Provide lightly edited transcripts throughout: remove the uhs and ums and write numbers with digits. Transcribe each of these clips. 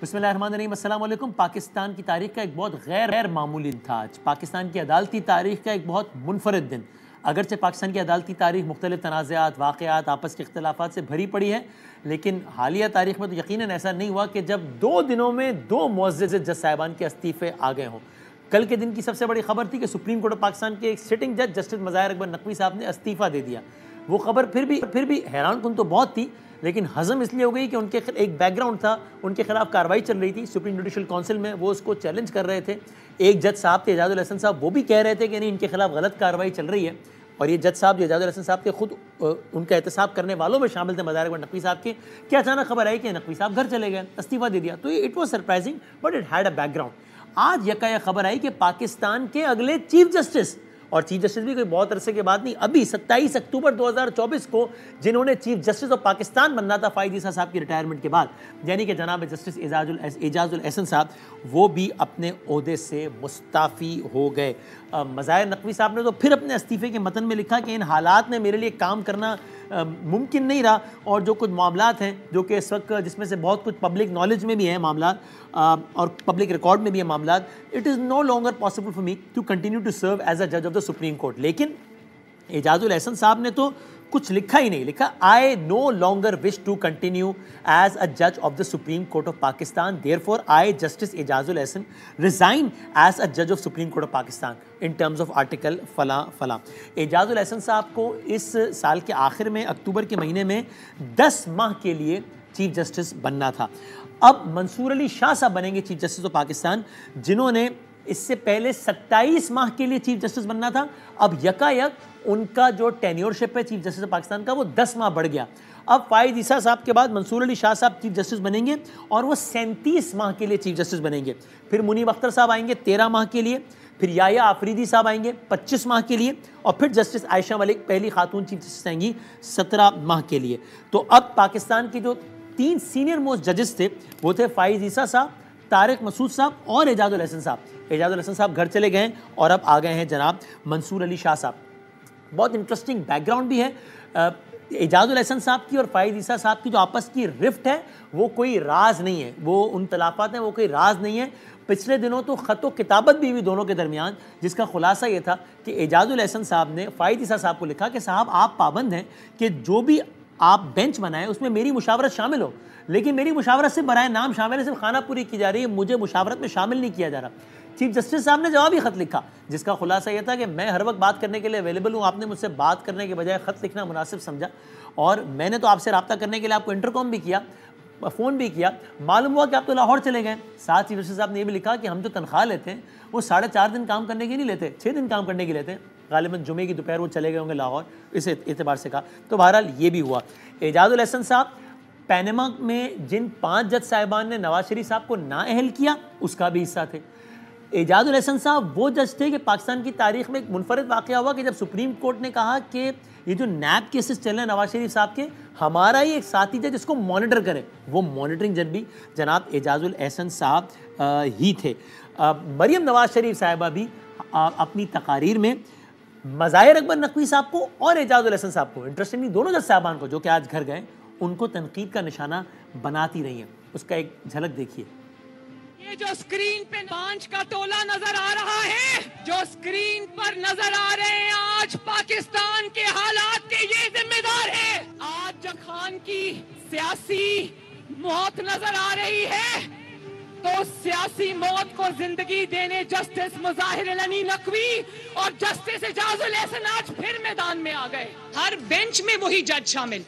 बिस्मिल्लाहिर्रहमानिर्रहीम, अस्सलाम वालेकुम। पाकिस्तान की तारीख का एक बहुत गैर मामूली दिन था आज। पाकिस्तान की अदालती तारीख का एक बहुत मुनफरद दिन। अगरचे पाकिस्तान की अदालती तारीख मुख्तलिफ तनाज़ात, वाक़यात, आपस के इख्तलाफात से भरी पड़ी है, लेकिन हालिया तारीख में तो यकीनन ऐसा नहीं हुआ कि जब 2 दिनों में 2 मुअज़्ज़ज़ जज साहिबान के इस्तीफ़े आ गए हों। कल के दिन की सबसे बड़ी खबर थी कि सुप्रीम कोर्ट ऑफ पाकिस्तान के एक सिटिंग जज जस्टिस मज़ाहिर अकबर नकवी साहब ने इस्तीफ़ा दे दिया। वो खबर फिर भी हैरान कुन तो बहुत थी, लेकिन हज़म इसलिए हो गई कि उनके एक बैकग्राउंड था, उनके खिलाफ कार्रवाई चल रही थी सुप्रीम जुडिशल काउंसिल में, वो उसको चैलेंज कर रहे थे। एक जज साहब थे एजाजुल हसन साहब, वो भी कह रहे थे कि नहीं, इनके खिलाफ गलत कार्रवाई चल रही है। और ये जज साहब जो एजाजुल हसन साहब के खुद उनका एहतसाब करने वालों में शामिल थे, मज़ाहिर अकबर नकवी साहब के, क्या अचानक खबर आई कि नकवी साहब घर चले गए, इस्तीफ़ा दे दिया। तो it was surprising but it had a background. आज यकायक खबर आई कि पाकिस्तान के अगले चीफ जस्टिस, और चीफ जस्टिस भी कोई बहुत अरसे के बाद नहीं, अभी 27 अक्टूबर 2024 को जिन्होंने चीफ जस्टिस ऑफ पाकिस्तान बनना था फ़ाइज़ ईसा साहब की रिटायरमेंट के बाद, यानी कि जनाब जस्टिस एजाजुल एहसन साहब, वो भी अपने ओहदे से मुस्ताफ़ी हो गए। मज़ाहिर नकवी साहब ने तो फिर अपने इस्तीफ़े के मतन में लिखा कि इन हालात में मेरे लिए काम करना मुमकिन नहीं रहा, और जो कुछ मामलात हैं जो कि इस वक्त जिसमें से बहुत कुछ पब्लिक नॉलेज में भी है मामलात और पब्लिक रिकॉर्ड में भी है मामलात, it is no longer possible for me to continue to serve as a जज ऑफ द सुप्रीम कोर्ट। लेकिन एजाजुल एहसन साहब ने तो कुछ लिखा ही नहीं, लिखा I know longer wish to continue as a जज of the supreme court of Pakistan, therefore I justice Ejazul Ehsan resign as a जज of supreme court of Pakistan in terms of article फला फला। एजाजुल एहसन साहब को इस साल के आखिर में अक्टूबर के महीने में 10 माह के लिए चीफ जस्टिस बनना था। अब मंसूर अली शाह साहब बनेंगे चीफ जस्टिस ऑफ पाकिस्तान, जिन्होंने इससे पहले 27 माह के लिए चीफ जस्टिस बनना था। अब यकायक उनका जो टेन्योरशिप है चीफ जस्टिस ऑफ पाकिस्तान का, वो 10 माह बढ़ गया। अब फ़ाइज़ ईसा साहब के बाद मंसूर अली शाह साहब चीफ जस्टिस बनेंगे और वो 37 माह के लिए चीफ जस्टिस बनेंगे। फिर मुनीब अख्तर साहब आएंगे 13 माह के लिए, फिर याया आफरीदी साहब आएंगे 25 माह के लिए, और फिर जस्टिस आयशा मलिक पहली खातून चीफ जस्टिस आएंगी 17 माह के लिए। तो अब पाकिस्तान के जो 3 सीनियर मोस्ट जजेस थे वो थे फ़ाइज़ ईसा साहब, तारिक मसूद साहब और एजाजुल एहसन साहब। एजाजुल एहसन साहब घर चले गए और अब आ गए हैं जनाब मंसूर अली शाह साहब। बहुत इंटरेस्टिंग बैकग्राउंड भी है एजाजुल एहसन साहब की और फ़ाइज़ ईसा साहब की जो आपस की रिफ्ट है वो कोई राज नहीं है, वो उन तलाफ़ात हैं वो कोई राज नहीं है। पिछले दिनों तो ख़त व किताबत भी हुई दोनों के दरमियान, जिसका खुलासा ये था कि एजाजुल एहसन साहब ने फ़ाइज़ ईसा साहब को लिखा कि साहब आप पाबंद हैं कि जो भी आप बेंच बनाएं उसमें मेरी मुशावरत शामिल हो, लेकिन मेरी मुशावरत से बराए नाम शामिल है, सिर्फ खाना पूरी की जा रही है, मुझे मुशावरत में शामिल नहीं किया जा रहा। चीफ जस्टिस साहब ने जवाबी खत लिखा, जिसका खुलासा यह था कि मैं हर वक्त बात करने के लिए अवेलेबल हूँ, आपने मुझसे बात करने के बजाय खत लिखना मुनासिब समझा, और मैंने तो आपसे रब्ता करने के लिए आपको इंटरकॉम भी किया, फ़ोन भी किया, मालूम हुआ कि आप तो लाहौर चले गए। साथ चीफ जस्टिस साहब ने यह भी लिखा कि हम जो तनख्वाह लेते हैं वो 4.5 दिन काम करने की नहीं लेते, 6 दिन काम करने की लेते हैं। गालिबन जुमे की दोपहर वो चले गए होंगे लाहौर, इस एतबार से कहा। तो बहरहाल ये भी हुआ। एजाजुल एहसन साहब पैनमा में जिन 5 जज साहिबान ने नवाज शरीफ साहब को नाअहल किया उसका भी हिस्सा थे। एजाजुल एहसन साहब वो जज थे कि पाकिस्तान की तारीख में एक मुनफरद वाक़या हुआ कि जब सुप्रीम कोर्ट ने कहा कि ये जो नैब केसेस चल रहे हैं नवाज शरीफ साहब के, हमारा ही एक साथी जज इसको मॉनिटर करे, वो मॉनिटरिंग जज भी जनाब एजाजुल एहसन साहब ही थे। मरियम नवाज शरीफ साहिबा भी अपनी तकारीर में मज़ाहिर अकबर नकवी साहब को और एजाजुल एहसन साहब को, इंटरेस्टिंगली दोनों जज साहबान को जो कि आज घर गए, उनको तनकीद का निशाना बनाती रही हैं। उसका एक झलक देखिए। ये जो स्क्रीन पे 5 का तोला नजर आ रहा है, जो स्क्रीन पर नजर आ रहे हैं, आज पाकिस्तान के हालात के ये जिम्मेदार है। आज जब खान की सियासी मौत नजर आ रही है तो सियासी मौत को जिंदगी देने जस्टिस मुज़ाहिर अली नकवी और जस्टिस एजाजुल एहसन आज फिर मैदान में आ गए। हर बेंच में वही जज शामिल,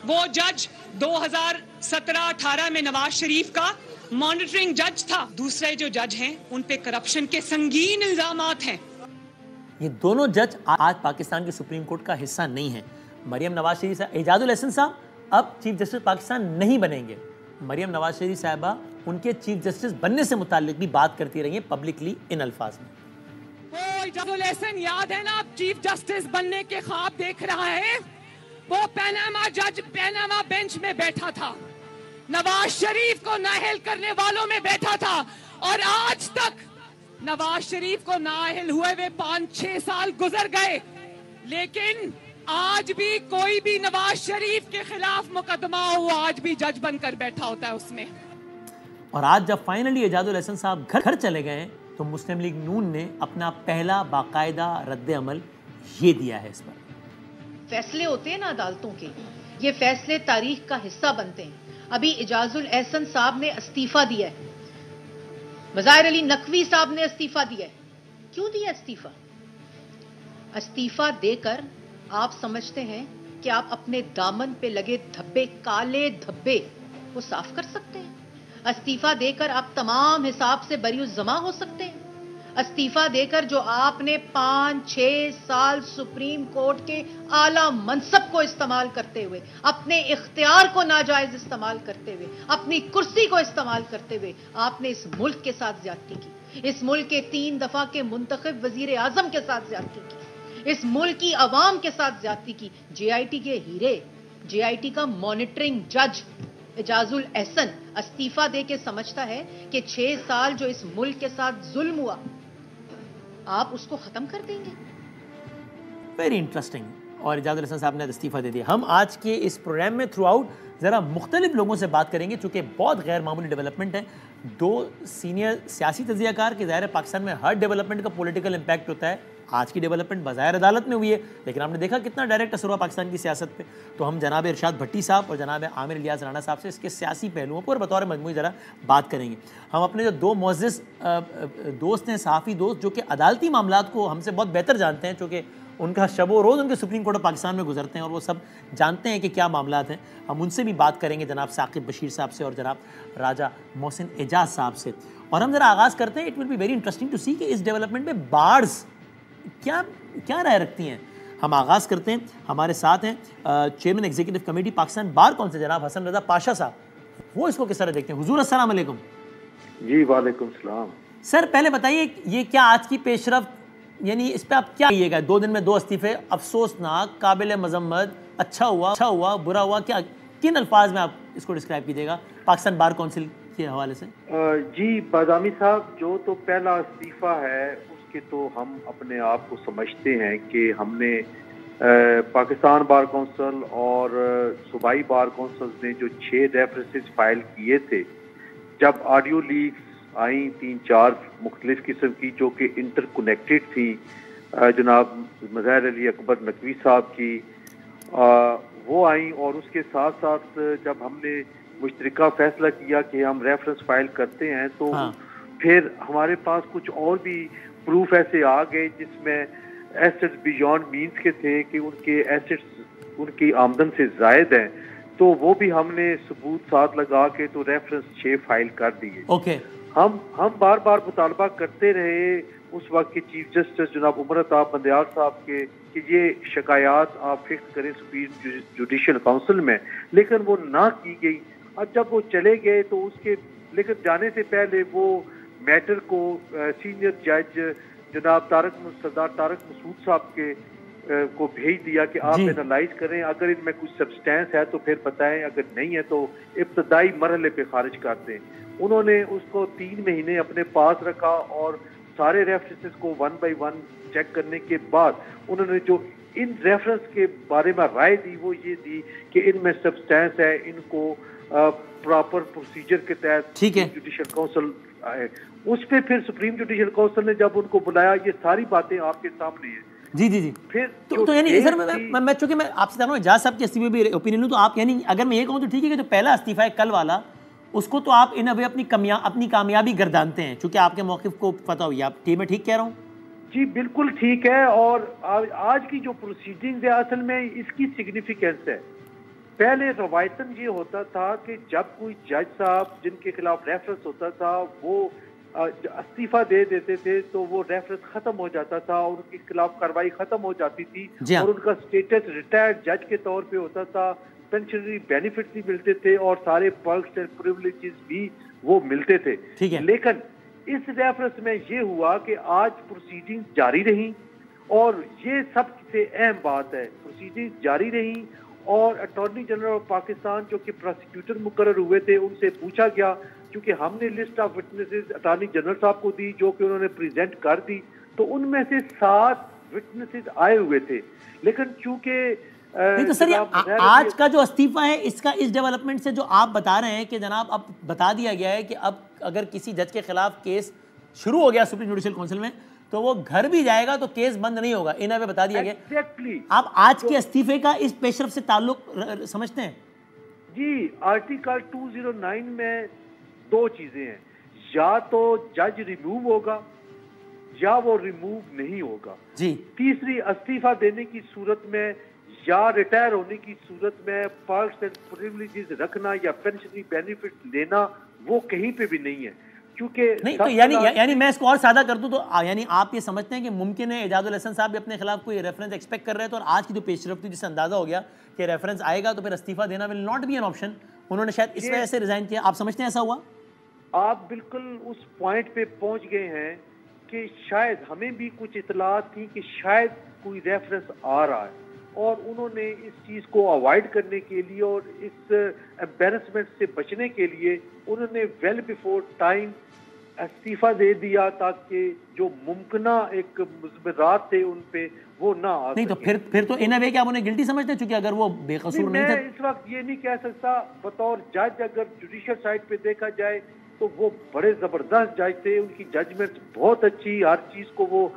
वो जज 2017-18 में नवाज शरीफ का मॉनिटरिंग जज था। दूसरे जो जज हैं उन पे करप्शन के संगीन इल्जामात हैं। ये दोनों जज आज पाकिस्तान के सुप्रीम कोर्ट का हिस्सा नहीं है। मरियम नवाज शरीफ साहब, एजाजुल एहसन साहब अब चीफ जस्टिस पाकिस्तान नहीं बनेंगे। मरियम नवाज शरीफ साहिबा उनके चीफ जस्टिस बनने से मुताल्लिक भी बात करती रही हैं पब्लिकली इन अल्फाज में। वो एजाजुल एहसन याद है ना, अब चीफ जस्टिस बनने के ख्वाब देख रहा है, वो पैनामा जज पैनामा बेंच में बैठा था, नवाज शरीफ को नाअहल करने वालों में बैठा था, और आज तक नवाज शरीफ को नाअहल हुए हुए 5-6 साल गुजर गए, लेकिन आज भी कोई भी नवाज शरीफ के खिलाफ मुकदमा हो, आज भी जज बनकर बैठा होता है उसमें। और आज जब फाइनली एजाजुल एहसन साहब घर चले गए हैं तो मुस्लिम लीग नून ने अपना पहला बाकायदा रद्द अमल ये दिया है इस पर। फैसले होते हैं ना अदालतों के, ये फैसले तारीख का हिस्सा बनते हैं। अभी एजाजुल एहसन साहब ने इस्तीफा दिया है, मज़ाहिर अली नकवी साहब ने इस्तीफा दिया है। क्यों दिया इस्तीफा? इस्तीफा देकर आप समझते हैं कि आप अपने दामन पे लगे धब्बे, काले धब्बे वो साफ कर सकते हैं। इस्तीफा देकर आप तमाम हिसाब से बरीउज़ जमा हो सकते हैं। इस्तीफा देकर जो आपने 5-6 साल सुप्रीम कोर्ट के आला मनसब को इस्तेमाल करते हुए, अपने इख्तियार को नाजायज इस्तेमाल करते हुए, अपनी कुर्सी को इस्तेमाल करते हुए आपने इस मुल्क के साथ ज्यादती की, इस मुल्क के 3 दफा के मुंतखब वजीर आजम के साथ ज्यादती की, इस मुल्क की अवाम के साथ ज्यादती की। JIT के हीरे, JIT का मॉनिटरिंग जज एजाजुल एहसन इस्तीफा दे के समझता है कि 6 साल जो इस मुल्क के साथ जुल्म हुआ आप उसको खत्म कर देंगे। Very interesting. और एजाजुल एहसन साहब ने इस्तीफा दे दिया। हम आज के इस प्रोग्राम में थ्रू आउट ज़रा मुख्तलिफ लोगों से बात करेंगे चूँकि बहुत गैर मामूली डेवलपमेंट है। 2 सीनियर सियासी तजियाकार के ज़ाहिर है पाकिस्तान में हर डेवलपमेंट का पॉलिटिकल इम्पैक्ट होता है। आज की डेवलपमेंट बज़ाहिर अदालत में हुई है, लेकिन हमने देखा कितना डायरेक्ट असर हुआ पाकिस्तान की सियासत पे। तो हम जनाब इरशाद भट्टी साहब और जनाब आमिर इलियास राणा साहब से इसके सियासी पहलुओं पर बतौर मजमूई ज़रा बात करेंगे। हम अपने जो 2 मुअज़्ज़िज़ दोस्त हैं, सहाफ़ी दोस्त, जो कि अदालती मामलात को हमसे बहुत बेहतर जानते हैं, चूँकि उनका शबो रोज़ उनके सुप्रीम कोर्ट ऑफ पाकिस्तान में गुजरते हैं और वो सब जानते हैं कि क्या मामलात हैं। हम उनसे भी बात करेंगे, जनाब साकिब बशीर साहब से और जनाब राजा मोहसिन एजाज साहब से। और हम ज़रा आगाज़ करते हैं। It will be very interesting to see कि इस डेवलपमेंट में बार्स क्या राय रखती हैं। हम आगाज़ करते हैं। हमारे साथ हैं chairman executive committee Pakistan bar council जनाब हसन रज़ा पाशा साहब। वो इसको किस तरह देखते हैं। हुजूर अस्सलाम वालेकुम। जी वालेकुम सलाम। सर पहले बताइए ये क्या आज की पेशरफ्त, यानी इस पे आप क्या कहिएगा? 2 दिन में 2 इस्तीफे, अफसोसनाक, काबिल मजम्मत, अच्छा हुआ, बुरा हुआ, क्या किन अल्फाज में आप इसको डिस्क्राइब कीजिएगा पाकिस्तान बार कौंसिल के हवाले से? जी बादामी साहब, जो तो पहला इस्तीफा है उसके तो हम अपने आप को समझते हैं कि हमने पाकिस्तान बार कौंसिल और सूबाई बार कौंसिल ने जो 6 रेफरेंसेस फाइल किए थे, जब ऑडियो लीक्स आई 3-4 मुख्तलिफ किस्म की जो कि इंटरकनेक्टेड थी, जनाब मज़ाहिर अली अकबर नकवी साहब की वो आई, और उसके साथ साथ जब हमने मुश्तरका फैसला किया कि हम रेफरेंस फाइल करते हैं तो फिर हमारे पास कुछ और भी प्रूफ ऐसे आ गए जिसमें एसेट्स बियॉन्ड मीन्स के थे कि उनके एसेट्स उनकी आमदन से ज़ायद हैं, तो वो भी हमने सबूत साथ लगा के तो रेफरेंस 6 फाइल कर दिए। हम बार बार मुतालबा करते रहे उस वक्त के चीफ जस्टिस जनाब उमर अताब बंदयाल साहब के कि ये शिकायत आप फिक्स करें सुप्रीम जुडिशल काउंसिल में, लेकिन वो ना की गई। अब जब वो चले गए तो उसके लेकिन जाने से पहले वो मैटर को सीनियर जज जनाब सरदार तारक मसूद साहब के को भेज दिया कि आप एनालाइज करें, अगर इनमें कुछ सब्सटेंस है तो फिर बताएं, अगर नहीं है तो इब्तदाई मरहले पे खारिज कर दें। उन्होंने उसको 3 महीने अपने पास रखा और सारे रेफरेंसेस को 1 बाय 1 चेक करने के बाद उन्होंने जो इन रेफरेंस के बारे में राय दी वो ये दी कि इनमें सब्सटेंस है, इनको प्रॉपर प्रोसीजर के तहत जुडिशल काउंसिल आए। उस पे फिर सुप्रीम जुडिशल काउंसिल ने जब उनको बुलाया, ये सारी बातें आपके सामने हैं। जी फिर तो यानी सर मैं चूंकि मैं आपसे जान रहा हूँ एजाज साहब के इस्तीफे भी ओपिनियन हूँ, तो आप यानी अगर मैं ये कहूँ तो ठीक है कि जो पहला इस्तीफा है कल वाला, उसको तो आप इन अवे अपनी कामयाबी गर्दानते हैं, चूंकि आपके मौक़िफ़ को पता हुई। आप मैं ठीक कह रहा हूँ? जी बिल्कुल ठीक है। और आज की जो प्रोसीडिंग है असल में इसकी सिग्निफिकेंस है। पहले रवायतन ये होता था कि जब कोई जज साहब जिनके खिलाफ रेफरेंस होता था वो इस्तीफा दे देते थे तो वो रेफरेंस खत्म हो जाता था और उनके खिलाफ कार्रवाई खत्म हो जाती थी और उनका स्टेटस रिटायर्ड जज के तौर पे होता था, पेंशनरी बेनिफिट भी मिलते थे और सारे पर्क्स एंड प्रिविलेजेस भी वो मिलते थे। लेकिन इस रेफरेंस में ये हुआ कि आज प्रोसीडिंग जारी रही और ये सबसे अहम बात है, प्रोसीडिंग जारी रही और अटॉर्नी जनरल ऑफ पाकिस्तान जो कि प्रोसिक्यूटर मुकर्रर हुए थे उनसे पूछा गया, क्योंकि हमने list of witnesses attorney general साहब को दी जो कि उन्होंने प्रेजेंट कर दी, तो उनमें से 7 विटनेसेस आए हुए थे। लेकिन चूंकि नहीं तो सर आज का जो इस्तीफा है इसका इस डेवलपमेंट से जो आप बता रहे हैं कि जनाब अब बता दिया गया है कि अब अगर किसी जज के खिलाफ केस शुरू हो गया सुप्रीम जुडिशियल काउंसिल में तो वो घर भी जाएगा तो केस बंद नहीं होगा, इन वे बता दिया गया। आप आज के इस्तीफे का इस पेशरफ से ताल्लुक समझते हैं? जी, आर्टिकल 209 में दो चीजें हैं, या तो जज रिमूव होगा या वो रिमूव नहीं होगा जी। तीसरी, इस्तीफा देने की सूरत में या रिटायर होने की सूरत में पर्क्स एंड प्रिविलेजेस रखना या पेंशनरी बेनिफिट लेना वो कहीं पे भी नहीं है, क्योंकि नहीं तो यानी मैं इसको और सादा कर दूं तो यानी आप ये समझते हैं कि मुमकिन है एजाजुल हसन साहब भी अपने खिलाफ कोई रेफरेंस एक्सपेक्ट कर रहे थे और आज की जो पेशरफ्त थी जिससे अंदाजा हो गया कि रेफरेंस आएगा तो फिर इस्तीफा देना will not be an option, उन्होंने शायद इस वजह से रिजाइन किया। आप समझते हैं ऐसा हुआ? आप बिल्कुल उस पॉइंट पे पहुंच गए हैं कि शायद हमें भी कुछ इतलात थी कि शायद कोई रेफरेंस आ रहा है और उन्होंने इस चीज को अवॉइड करने के लिए और इस एम्बैरेसमेंट से बचने के लिए उन्होंने वेल बिफोर टाइम इस्तीफा दे दिया ताकि जो मुमकिना एक मुज़मरात थे उन पे वो ना आ नहीं तो फिर तो इन वे क्या आप उन्हें गिल्टी समझते हैं क्योंकि अगर वो बेकसूर नहीं थे? इस वक्त ये नहीं कह सकता, बतौर जज अगर जुडिशियल साइड पे देखा जाए तो वो बड़े जबरदस्त जज थे, उनकी जजमेंट बहुत अच्छी, हर चीज को वो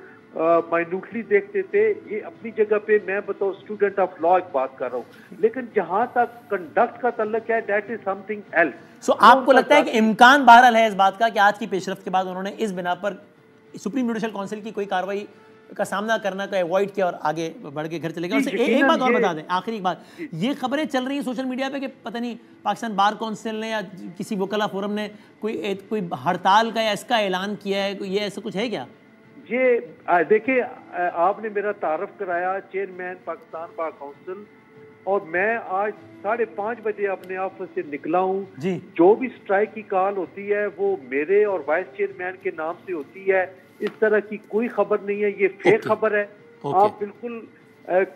माइन्यूटली देखते थे। ये अपनी जगह पे मैं बताओ स्टूडेंट ऑफ लॉ एक बात कर रहा हूँ, लेकिन जहां तक कंडक्ट का ताल्लुक है दैट इज समथिंग एल्स। सो आपको लगता है कि इम्कान बहरहाल है इस बात का कि आज की पेशरफ्त के बाद उन्होंने इस बिना पर सुप्रीम जुडिशियल काउंसिल की कोई कार्रवाई का सामना करना को अवॉइड किया और आगे बढ़ के घर चले गए? एक बात और बता दें, आखिरी बात, ये खबरें चल रही हैं सोशल मीडिया पे कि पता नहीं पाकिस्तान बार काउंसिल ने या किसी वकला फोरम ने कोई हड़ताल का या इसका ऐलान किया है, ये ऐसा कुछ है क्या? ये देखिए, आपने मेरा तारफ कराया चेयरमैन पाकिस्तान बार काउंसिल और मैं आज 5:30 बजे अपने ऑफिस से निकला हूँ। जो भी स्ट्राइक की कॉल होती है वो मेरे और वाइस चेयरमैन के नाम से होती है, इस तरह की कोई खबर नहीं है, ये फेक खबर है। आप बिल्कुल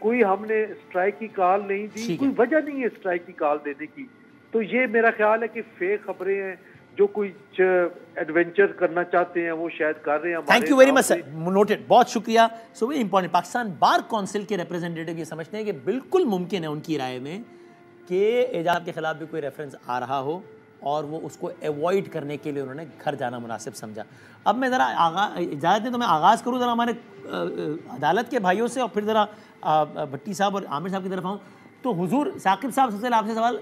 कोई हमने स्ट्राइक की कॉल नहीं दी, कोई वजह नहीं है स्ट्राइक की कॉल देने की, तो ये मेरा ख्याल है कि फेक खबरें हैं, जो कोई एडवेंचर करना चाहते हैं वो शायद कर रहे हैं। Thank you very much sir, noted, बहुत शुक्रिया। So very important, Pakistan bar council के रिप्रेजेंटेटिव ये समझते हैं कि बिल्कुल मुमकिन है उनकी राय में कि एजाज के खिलाफ भी कोई रेफरेंस आ रहा हो और वो उसको अवॉइड करने के लिए उन्होंने घर जाना मुनासिब समझा। अब मैं ज़रा इजाज़त दें तो मैं आगाज़ करूँ ज़रा हमारे अदालत के भाइयों से और फिर ज़रा भट्टी साहब और आमिर साहब की तरफ आऊँ। तो हुजूर साकिब साहब, सबसे आपसे सवाल,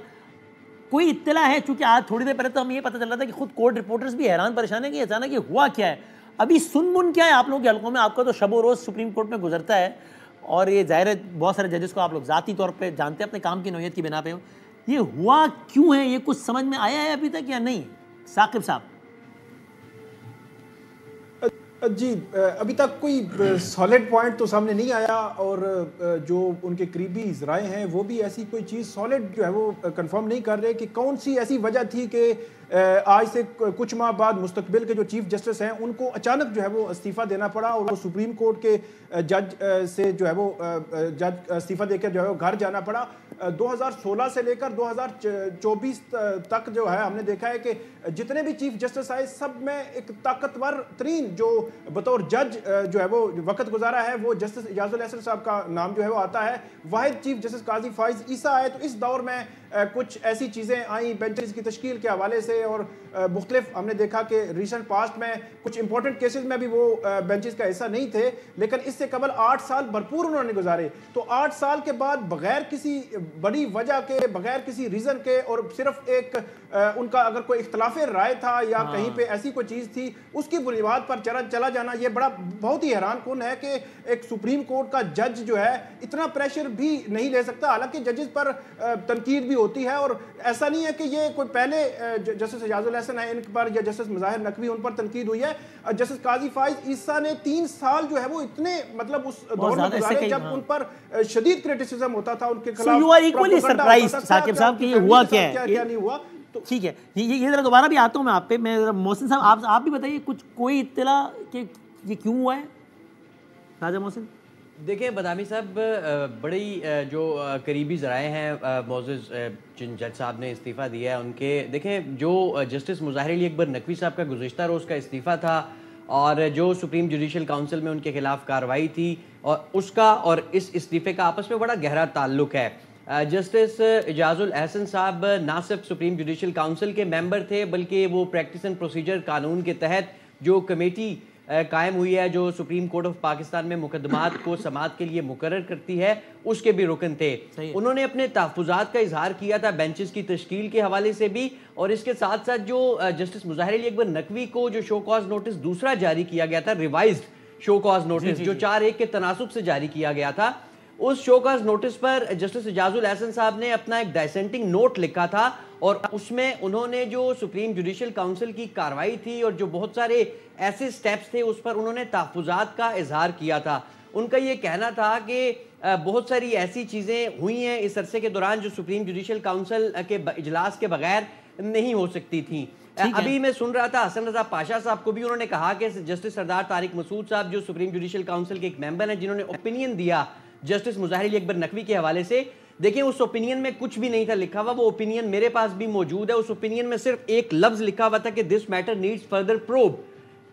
कोई इत्तला है, चूँकि आज थोड़ी देर पहले तो हमें ये पता चल रहा था कि खुद कोर्ट रिपोर्टर्स भी हैरान परेशान है कि अचानक ये हुआ क्या है, अभी सुन क्या है आप लोगों के हल्कों में? आपका तो शब रोज़ सुप्रीम कोर्ट में गुजरता है और ये ज़ाहिर है बहुत सारे जजेस को आप लोग ज़ाती तौर पर जानते हैं अपने काम की नौयत की बिना पे। ये हुआ क्यों है, ये कुछ समझ में आया है अभी तक या नहीं साकिब साहब? जी, अभी तक कोई सॉलिड पॉइंट तो सामने नहीं आया और जो उनके करीबी राय हैं वो भी ऐसी कोई चीज़ सॉलिड जो है वो कंफर्म नहीं कर रहे कि कौन सी ऐसी वजह थी कि आज से कुछ माह बाद मुस्तकबिल के जो चीफ जस्टिस हैं उनको अचानक जो है वो इस्तीफ़ा देना पड़ा और वो सुप्रीम कोर्ट के जज से जो है वो जज इस्तीफ़ा देकर जो है वो घर जाना पड़ा। 2016 से लेकर 2024 तक जो है हमने देखा है कि जितने भी चीफ जस्टिस आए सब में एक ताकतवर तरीन जो बतौर जज जो है वो वक्त गुजारा है वो जस्टिस एजाजुल हसन साहब का नाम जो है वो आता है। वाहिद चीफ जस्टिस काजी फाइज ईसा आए तो इस दौर में कुछ ऐसी चीज़ें आई बेंचेस की तश्कील के हवाले से और मुख्तलिफ हमने देखा कि रिसेंट पास्ट में कुछ इंपॉर्टेंट केसेस में भी वो बेंचेस का हिस्सा नहीं थे, लेकिन इससे कबल 8 साल भरपूर उन्होंने गुजारे। तो 8 साल के बाद बगैर किसी बड़ी वजह के, बगैर किसी रीज़न के और सिर्फ एक उनका अगर कोई इख्तलाफ राय था या कहीं पे ऐसी कोई चीज़ थी उसकी बुनियाद पर चला जाना, ये बड़ा बहुत ही हैरान कुन है कि एक सुप्रीम कोर्ट का जज जो है इतना प्रेशर भी नहीं ले सकता। हालांकि जजेस पर तनकीद भी होती है और ऐसा नहीं है कि ये कोई पहले जस्टिस एजाजुल हसन है इन पर या जस्टिस मुज़ाहिर नकवी उन पर तनकीद हुई है। जस्टिस काजी फाइज ईसा ने 3 साल जो है वो इतने मतलब उस दौर में गुजारे जब उन पर शदीद क्रिटिसिज्म होता था उनके खिलाफ। You are equally surprised Saqib साहब कि ये हुआ क्या है, क्या नहीं हुआ। ठीक है, ये जरा दोबारा भी आता हूँ मैं आप पे। मैं मोहसिन साहब आप भी बताइए कुछ कोई इत्तला कि ये क्यों हुआ है? राजा मोहसिन। देखिए बदामी साहब, बड़ी जो करीबी ज़राए हैं मोज़ेज़ जिन जज साहब ने इस्तीफ़ा दिया है उनके, देखें जो जस्टिस मुज़ाहिर अली अकबर नकवी साहब का गुज़िश्ता रोज़ का इस्तीफ़ा था और जो सुप्रीम जुडिशल काउंसिल में उनके खिलाफ कार्रवाई थी और उसका और इस इस्तीफे का आपस में बड़ा गहरा ताल्लुक है। जस्टिस इजाजुल एहसन साहब ना सिर्फ सुप्रीम जुडिशल काउंसिल के मेंबर थे, बल्कि वो प्रैक्टिस एंड प्रोसीजर कानून के तहत जो कमेटी कायम हुई है जो सुप्रीम कोर्ट ऑफ पाकिस्तान में मुकदमात को समाअत के लिए मुकर्रर करती है, उसके भी रुकन थे। उन्होंने अपने तहफ़्फ़ुज़ात का इजहार किया था बेंचेस की तश्कील के हवाले से भी, और इसके साथ साथ जो जस्टिस मुज़ाहिर अली अकबर नकवी को जो शो कॉज नोटिस दूसरा जारी किया गया था, रिवाइज्ड शो कॉज नोटिस जो 4-1 के तनासुब से जारी किया गया था, उस शो कॉज नोटिस पर जस्टिस इजाजुल एहसन साहब ने अपना एक डाइसेंटिंग नोट लिखा था और उसमें उन्होंने जो सुप्रीम जुडिशल काउंसिल की कार्रवाई थी और जो बहुत सारे ऐसे स्टेप्स थे उस पर उन्होंने तहफ़्फ़ुज़ात का इजहार किया था। उनका ये कहना था कि बहुत सारी ऐसी चीज़ें हुई हैं इस अरसे के दौरान जो सुप्रीम जुडिशल काउंसिल के इजलास के बगैर नहीं हो सकती थी। अभी मैं सुन रहा था हसन रजा पाशा साहब को भी उन्होंने कहा कि जस्टिस सरदार तारिक मसूद साहब जो सुप्रीम जुडिशल काउंसिल के एक मेंबर हैं जिन्होंने ओपिनियन दिया जस्टिस मुज़ाहिर अली अकबर नकवी के हवाले से, देखिए उस ओपिनियन में कुछ भी नहीं था लिखा हुआ। वो ओपिनियन मेरे पास भी मौजूद है। उस ओपिनियन में सिर्फ एक लफ्ज लिखा हुआ था कि this matter needs further probe.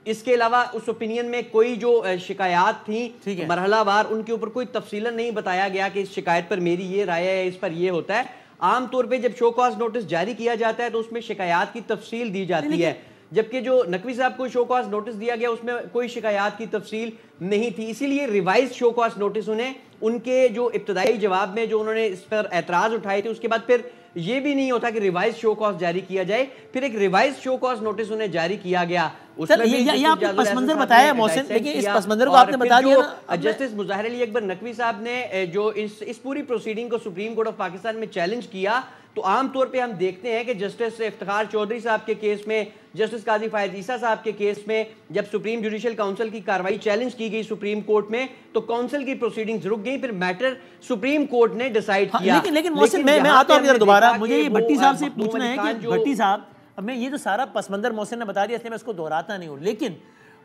इसके अलावा उस ओपिनियन में कोई जो शिकायत थी मरहलावार उनके ऊपर कोई तफसीलन नहीं बताया गया कि इस शिकायत पर मेरी ये राय है, इस पर ये होता है। आमतौर पर जब शो कॉज नोटिस जारी किया जाता है तो उसमें शिकायत की तफसील दी जाती है, जबकि जो नकवी साहब को शो कॉज नोटिस दिया गया उसमें कोई शिकायत की तफसील नहीं थी। इसीलिए रिवाइज शो कॉज नोटिस उन्हें उनके जो इब्तदाई जवाब में जो उन्होंने इस पर एतराज उठाए थे उसके बाद फिर ये भी नहीं होता कि रिवाइज शो कॉज जारी किया जाए, फिर एक रिवाइज शो कॉज नोटिस उन्हें जारी किया गया। ये आपने पसमंजर बताया मोहसिन, लेकिन इस पसमंजर को आपने बता दिया ना। जस्टिस मुज़ाहिर अली अकबर नकवी साहब ने जो इस पूरी प्रोसीडिंग को सुप्रीम कोर्ट ऑफ पाकिस्तान में चैलेंज किया, तो आमतौर पे हम देखते हैं कि जस्टिस इफ्तिखार चौधरी साहब के केस में, जस्टिस काजी फायद ईसा साहब के केस में जब सुप्रीम जुडिशल काउंसिल की कार्रवाई चैलेंज की गई सुप्रीम कोर्ट में, तो काउंसिल की प्रोसीडिंग्स रुक गई, फिर मैटर सुप्रीम कोर्ट ने डिसाइड किया। लेकिन मोहसिन मैं आता हूं दोबारा, मुझे ये भट्टी साहब से पूछना है कि भट्टी साहब, अब मैं ये जो सारा पसमंदर मोहसिन ने बता दिया इसलिए मैं इसको दोहराता नहीं हूँ, लेकिन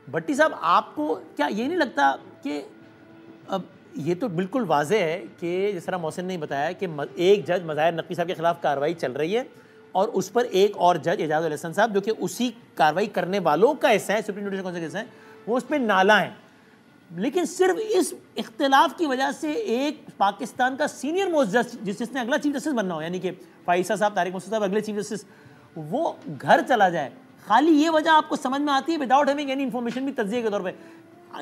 भट्टी साहब आपको क्या ये नहीं लगता कि अब ये तो बिल्कुल वाज़ेह है कि जिस तरह मोहसिन ने बताया कि एक जज मुज़ाहिर नकवी साहब के खिलाफ कार्रवाई चल रही है और उस पर एक और जज इजाजुल एहसन साहब जो कि उसी कार्रवाई करने वालों का हिस्सा है, सुप्रीम जुडिशल काउंसिल का हिस्सा है, वो उस पर नाला है। लेकिन सिर्फ इस इख्तिलाफ की वजह से एक पाकिस्तान का सीनियर मोस्ट जस्टिस जिसने अगला चीफ जस्टिस बनना हो, यानी कि फ़ाइसा साहब, तारिक मसूद साहब अगले चीफ जस्टिस, वो घर चला जाए, खाली ये वजह आपको समझ में आती है विदाउट हैविंग एनी इन्फॉर्मेशन भी तज्जिए के तौर पर?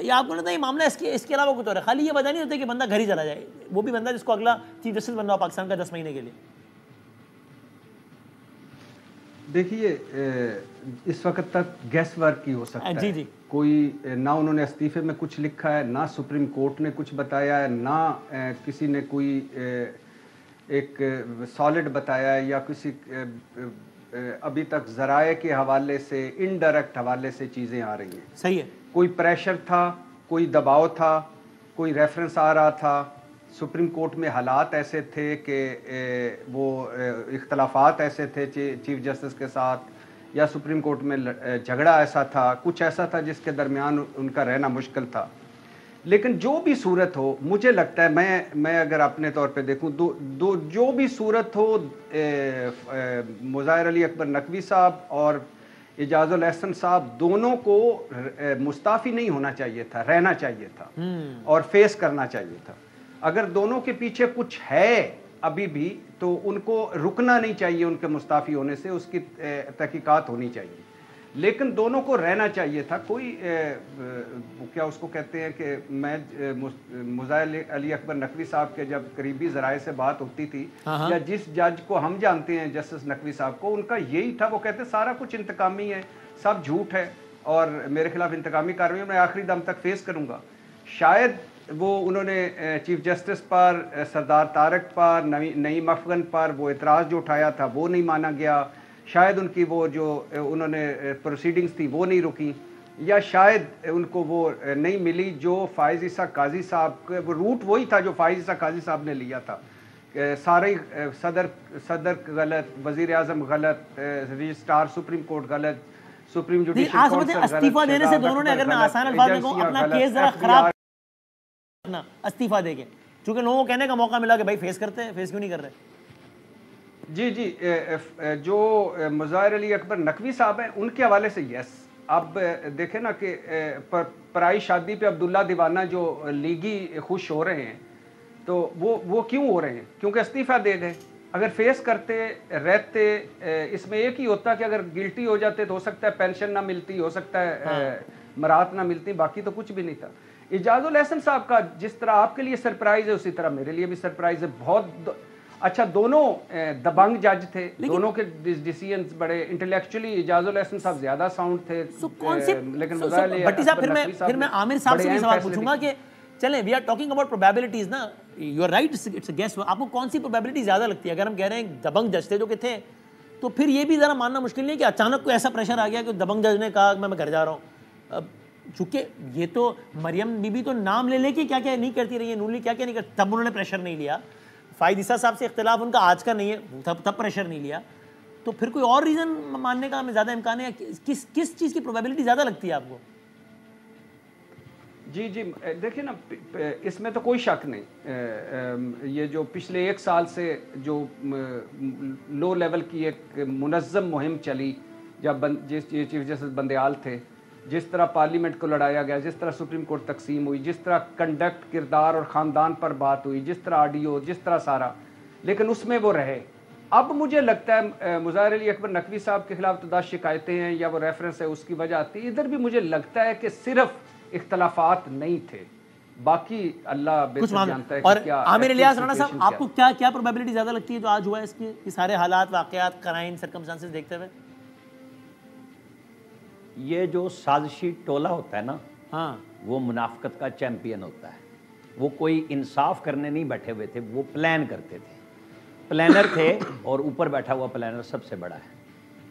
या आपको लगता है ये मामला इसके अलावा कुछ और है? खाली ये वजह नहीं होता कि बंदा घर ही चला जाए, वो भी बंदा जिसको अगला चीफ जस्टिस बनना हो पाकिस्तान का 10 महीने के लिए। देखिए इस वक्त तक गैस वर्क ही हो सकता है। जी। कोई ना उन्होंने इस्तीफे में कुछ लिखा है, ना सुप्रीम कोर्ट ने कुछ बताया है, ना किसी ने कोई एक सॉलिड बताया है, या किसी अभी तक ज़राए के हवाले से, इनडायरेक्ट हवाले से चीज़ें आ रही हैं। सही है। कोई प्रेशर था, कोई दबाव था, कोई रेफरेंस आ रहा था, सुप्रीम कोर्ट में हालात ऐसे थे कि वो इख्तलाफात ऐसे थे चीफ जस्टिस के साथ, या सुप्रीम कोर्ट में झगड़ा ऐसा था, कुछ ऐसा था जिसके दरमियान उनका रहना मुश्किल था। लेकिन जो भी सूरत हो, मुझे लगता है, मैं अगर अपने तौर पे देखूं, जो भी सूरत हो, मुज़ाहिर अली अकबर नकवी साहब और इजाजुल एहसन साहब दोनों को मुस्ताफ़ी नहीं होना चाहिए था, रहना चाहिए था और फेस करना चाहिए था। अगर दोनों के पीछे कुछ है अभी भी तो उनको रुकना नहीं चाहिए, उनके मुस्ताफ़ी होने से उसकी तहकीकात होनी चाहिए, लेकिन दोनों को रहना चाहिए था। कोई क्या उसको कहते हैं कि मैं मुज़ाहिर अली अकबर नकवी साहब के जब करीबी ज़राए से बात होती थी, या जिस जज को हम जानते हैं जस्टिस नकवी साहब को, उनका यही था, वो कहते सारा कुछ इंतकामी है, सब झूठ है और मेरे खिलाफ इंतकामी कार्रवाई मैं आखिरी दम तक फेस करूँगा। शायद वो उन्होंने चीफ जस्टिस पर, सरदार तारक पर, नईम अफगन पर वो एतराज़ जो उठाया था वो नहीं माना गया, शायद उनकी वो जो उन्होंने प्रोसीडिंग्स थी वो नहीं रुकी, या शायद उनको वो नहीं मिली जो फ़ाइज़ ईसा काजी साहब के, वो रूट वही था जो फ़ाइज़ ईसा काजी साहब ने लिया था। सारे सदर गलत, वज़ीर आज़म गलत, रजिस्ट्रार सुप्रीम कोर्ट गलत, सुप्रीम जुडिशल काउंसिल इस्तीफा देने से दोनों ने, अगर मैं आसान अल्फाज में कहूं, अपना केस जरा खराब करना इस्तीफा देके, क्योंकि लोगों को कहने का मौका मिला कि भाई फेस करते हैं, फेस क्यों नहीं कर रहे? जी, जो मुज़ाहिर अली अकबर नकवी साहब हैं उनके हवाले से यस, अब देखें ना कि पराई शादी पे अब्दुल्ला दीवाना जो लीगी खुश हो रहे हैं, तो वो क्यों हो रहे हैं? क्योंकि इस्तीफा दे गए। अगर फेस करते रहते, इसमें एक ही होता कि अगर गिल्टी हो जाते तो हो सकता है पेंशन ना मिलती, हो सकता है मराहत ना मिलती, बाकी तो कुछ भी नहीं था। इजाजुल एहसन साहब का जिस तरह आपके लिए सरप्राइज है, उसी तरह मेरे लिए भी सरप्राइज है। बहुत अच्छा, दोनों दबंग जज थे, दोनों के डिसीजंस बड़े इंटेलेक्चुअली इजाजुल एहसन साहब ज्यादा साउंड थे। लेकिन भट्टी साहब, फिर मैं आमिर साहब से भी सवाल पूछूंगा कि चलें, we are talking about probabilities ना, you are right, it's a guess. आपको कौन सी प्रोबेबिलिटी ज्यादा लगती है? अगर हम कह रहे हैं दबंग जज थे जो कि थे, तो फिर ये भी जरा मानना मुश्किल नहीं है कि अचानक कोई ऐसा प्रेशर आ गया कि दबंग जज ने कहा मैं घर जा रहा हूँ। चूंकि ये तो मरियम बीबी तो नाम ले लेके क्या क्या नहीं करती रही है, नून लीग क्या क्या नहीं करती, तब उन्होंने प्रेशर नहीं लिया। फ़ाइद ईसा साहब से इख्तिलाफ उनका आज का नहीं है, तब प्रेशर नहीं लिया। तो फिर कोई और रीज़न मानने का हमें ज़्यादा इम्कान है? किस चीज़ की प्रोबेबिलिटी ज़्यादा लगती है आपको? जी देखिए ना, इसमें तो कोई शक नहीं। ये जो पिछले 1 साल से जो लो लेवल की एक मुनज़्ज़म मुहिम चली, जब जिस चीफ जस्टिस बंदयाल थे, जिस तरह पार्लियामेंट को लड़ाया गया, जिस तरह सुप्रीम कोर्ट तकसीम हुई, जिस तरह कंडक्ट, किरदार और ख़ानदान पर बात हुई, जिस तरह ऑडियो, जिस तरह सारा, लेकिन उसमें वो रहे। अब मुझे लगता है मुज़ाहिर अली अकबर नकवी साहब के खिलाफ तो 10 शिकायतें हैं या वो रेफरेंस है, उसकी वजह आती है। इधर भी मुझे लगता है कि सिर्फ इख्तलाफात नहीं थे, बाकी अल्लाह बेहतर जानता है। और आमिर इलियास राणा साहब, आपको क्या प्रोबेबिलिटी ज़्यादा लगती है जो आज हुआ है इसके, ये सारे हालात, वाक़यात, कराइन, सर्कमस्टांसेस देखते हुए? ये जो साजिशी टोला होता है ना, हाँ, वो मुनाफकत का चैंपियन होता है। वो कोई इंसाफ करने नहीं बैठे हुए थे, वो प्लान करते थे, प्लानर थे, और ऊपर बैठा हुआ प्लानर सबसे बड़ा है।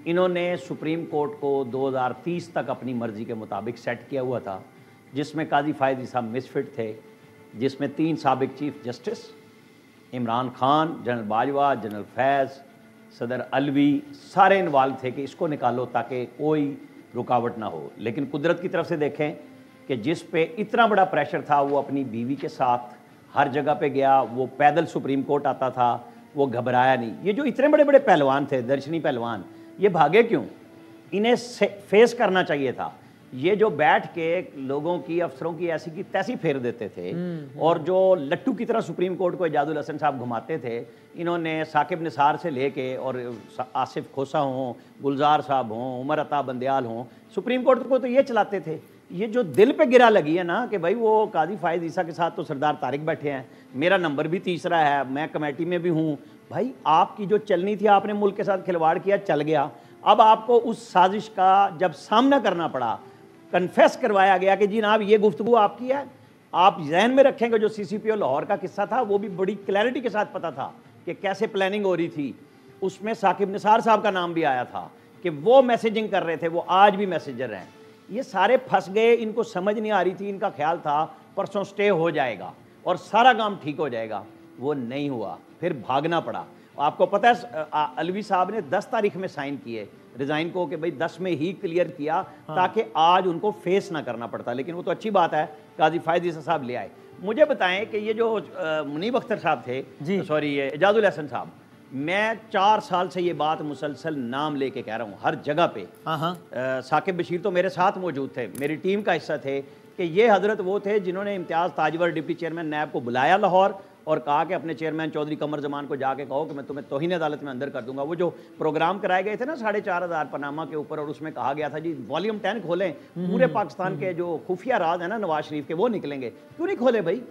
इन्होंने सुप्रीम कोर्ट को 2030 तक अपनी मर्जी के मुताबिक सेट किया हुआ था, जिसमें काजी फ़ायद ईसा मिसफिट थे, जिसमें 3 साबिक chief justice, Imran Khan, general Bajwa, general Faiz, सदर अलवी, सारे इन्वॉल्व थे कि इसको निकालो ताकि कोई रुकावट ना हो। लेकिन कुदरत की तरफ से देखें कि जिस पे इतना बड़ा प्रेशर था, वो अपनी बीवी के साथ हर जगह पे गया, वो पैदल सुप्रीम कोर्ट आता था, वो घबराया नहीं। ये जो इतने बड़े बड़े पहलवान थे, दर्शनी पहलवान, ये भागे क्यों? इन्हें फेस करना चाहिए था। ये जो बैठ के लोगों की, अफसरों की ऐसी की तैसी फेर देते थे, और जो लट्टू की तरह सुप्रीम कोर्ट को इजाजुल हसन साहब घुमाते थे, इन्होंने साकिब निसार से लेके और आसिफ खोसा हों, गुलजार साहब हों, उमर अता बंदयाल हों, सुप्रीम कोर्ट को तो ये चलाते थे। ये जो दिल पे गिरा लगी है ना कि भाई वो काजी फ़ायद ईसा के साथ तो सरदार तारिक बैठे हैं, मेरा नंबर भी तीसरा है, मैं कमेटी में भी हूँ। भाई आपकी जो चलनी थी, आपने मुल्क के साथ खिलवाड़ किया, चल गया। अब आपको उस साजिश का जब सामना करना पड़ा, कन्फेस करवाया गया कि जी जनाब ये गुफ्तगू आपकी है, आप जहन में रखेंगे जो CCPO लाहौर का किस्सा था, वो भी बड़ी क्लैरिटी के साथ पता था कि कैसे प्लानिंग हो रही थी। उसमें साकिब निसार साहब का नाम भी आया था कि वो मैसेजिंग कर रहे थे, वो आज भी मैसेजर हैं। ये सारे फंस गए, इनको समझ नहीं आ रही थी, इनका ख्याल था परसों स्टे हो जाएगा और सारा काम ठीक हो जाएगा, वो नहीं हुआ, फिर भागना पड़ा। आपको पता है अलवी साहब ने 10 तारीख में साइन किए रिज़ाइन को कि भाई 10 में ही क्लियर किया, ताकि आज उनको फेस ना करना पड़ता। लेकिन वो तो अच्छी बात है, काजी फ़ायद ईसा साहब ले आए। मुझे बताएं कि ये जो मुनीब अख्तर साहब थे, सॉरी ये इजाजुल एहसन साहब, मैं 4 साल से ये बात मुसलसल नाम लेके कह रहा हूँ हर जगह पे। साकिब बशीर तो मेरे साथ मौजूद थे, मेरी टीम का हिस्सा थे, कि ये हजरत वो थे जिन्होंने इम्तियाज़ ताजवर डिप्टी चेयरमैन नैब को बुलाया लाहौर और कहा कि अपने चेयरमैन चौधरी कमर जमान को जाके कहो कि मैं तुम्हें तौहीन अदालत में अंदर कर दूंगा। वो जो प्रोग्राम कराए गए थे ना 4,500 पनामा के ऊपर, और उसमें कहा गया था जी वॉल्यूम 10 खोलें, पूरे पाकिस्तान के जो खुफिया राज है ना नवाज शरीफ के, वो निकलेंगे। क्यों नहीं खोले भाई?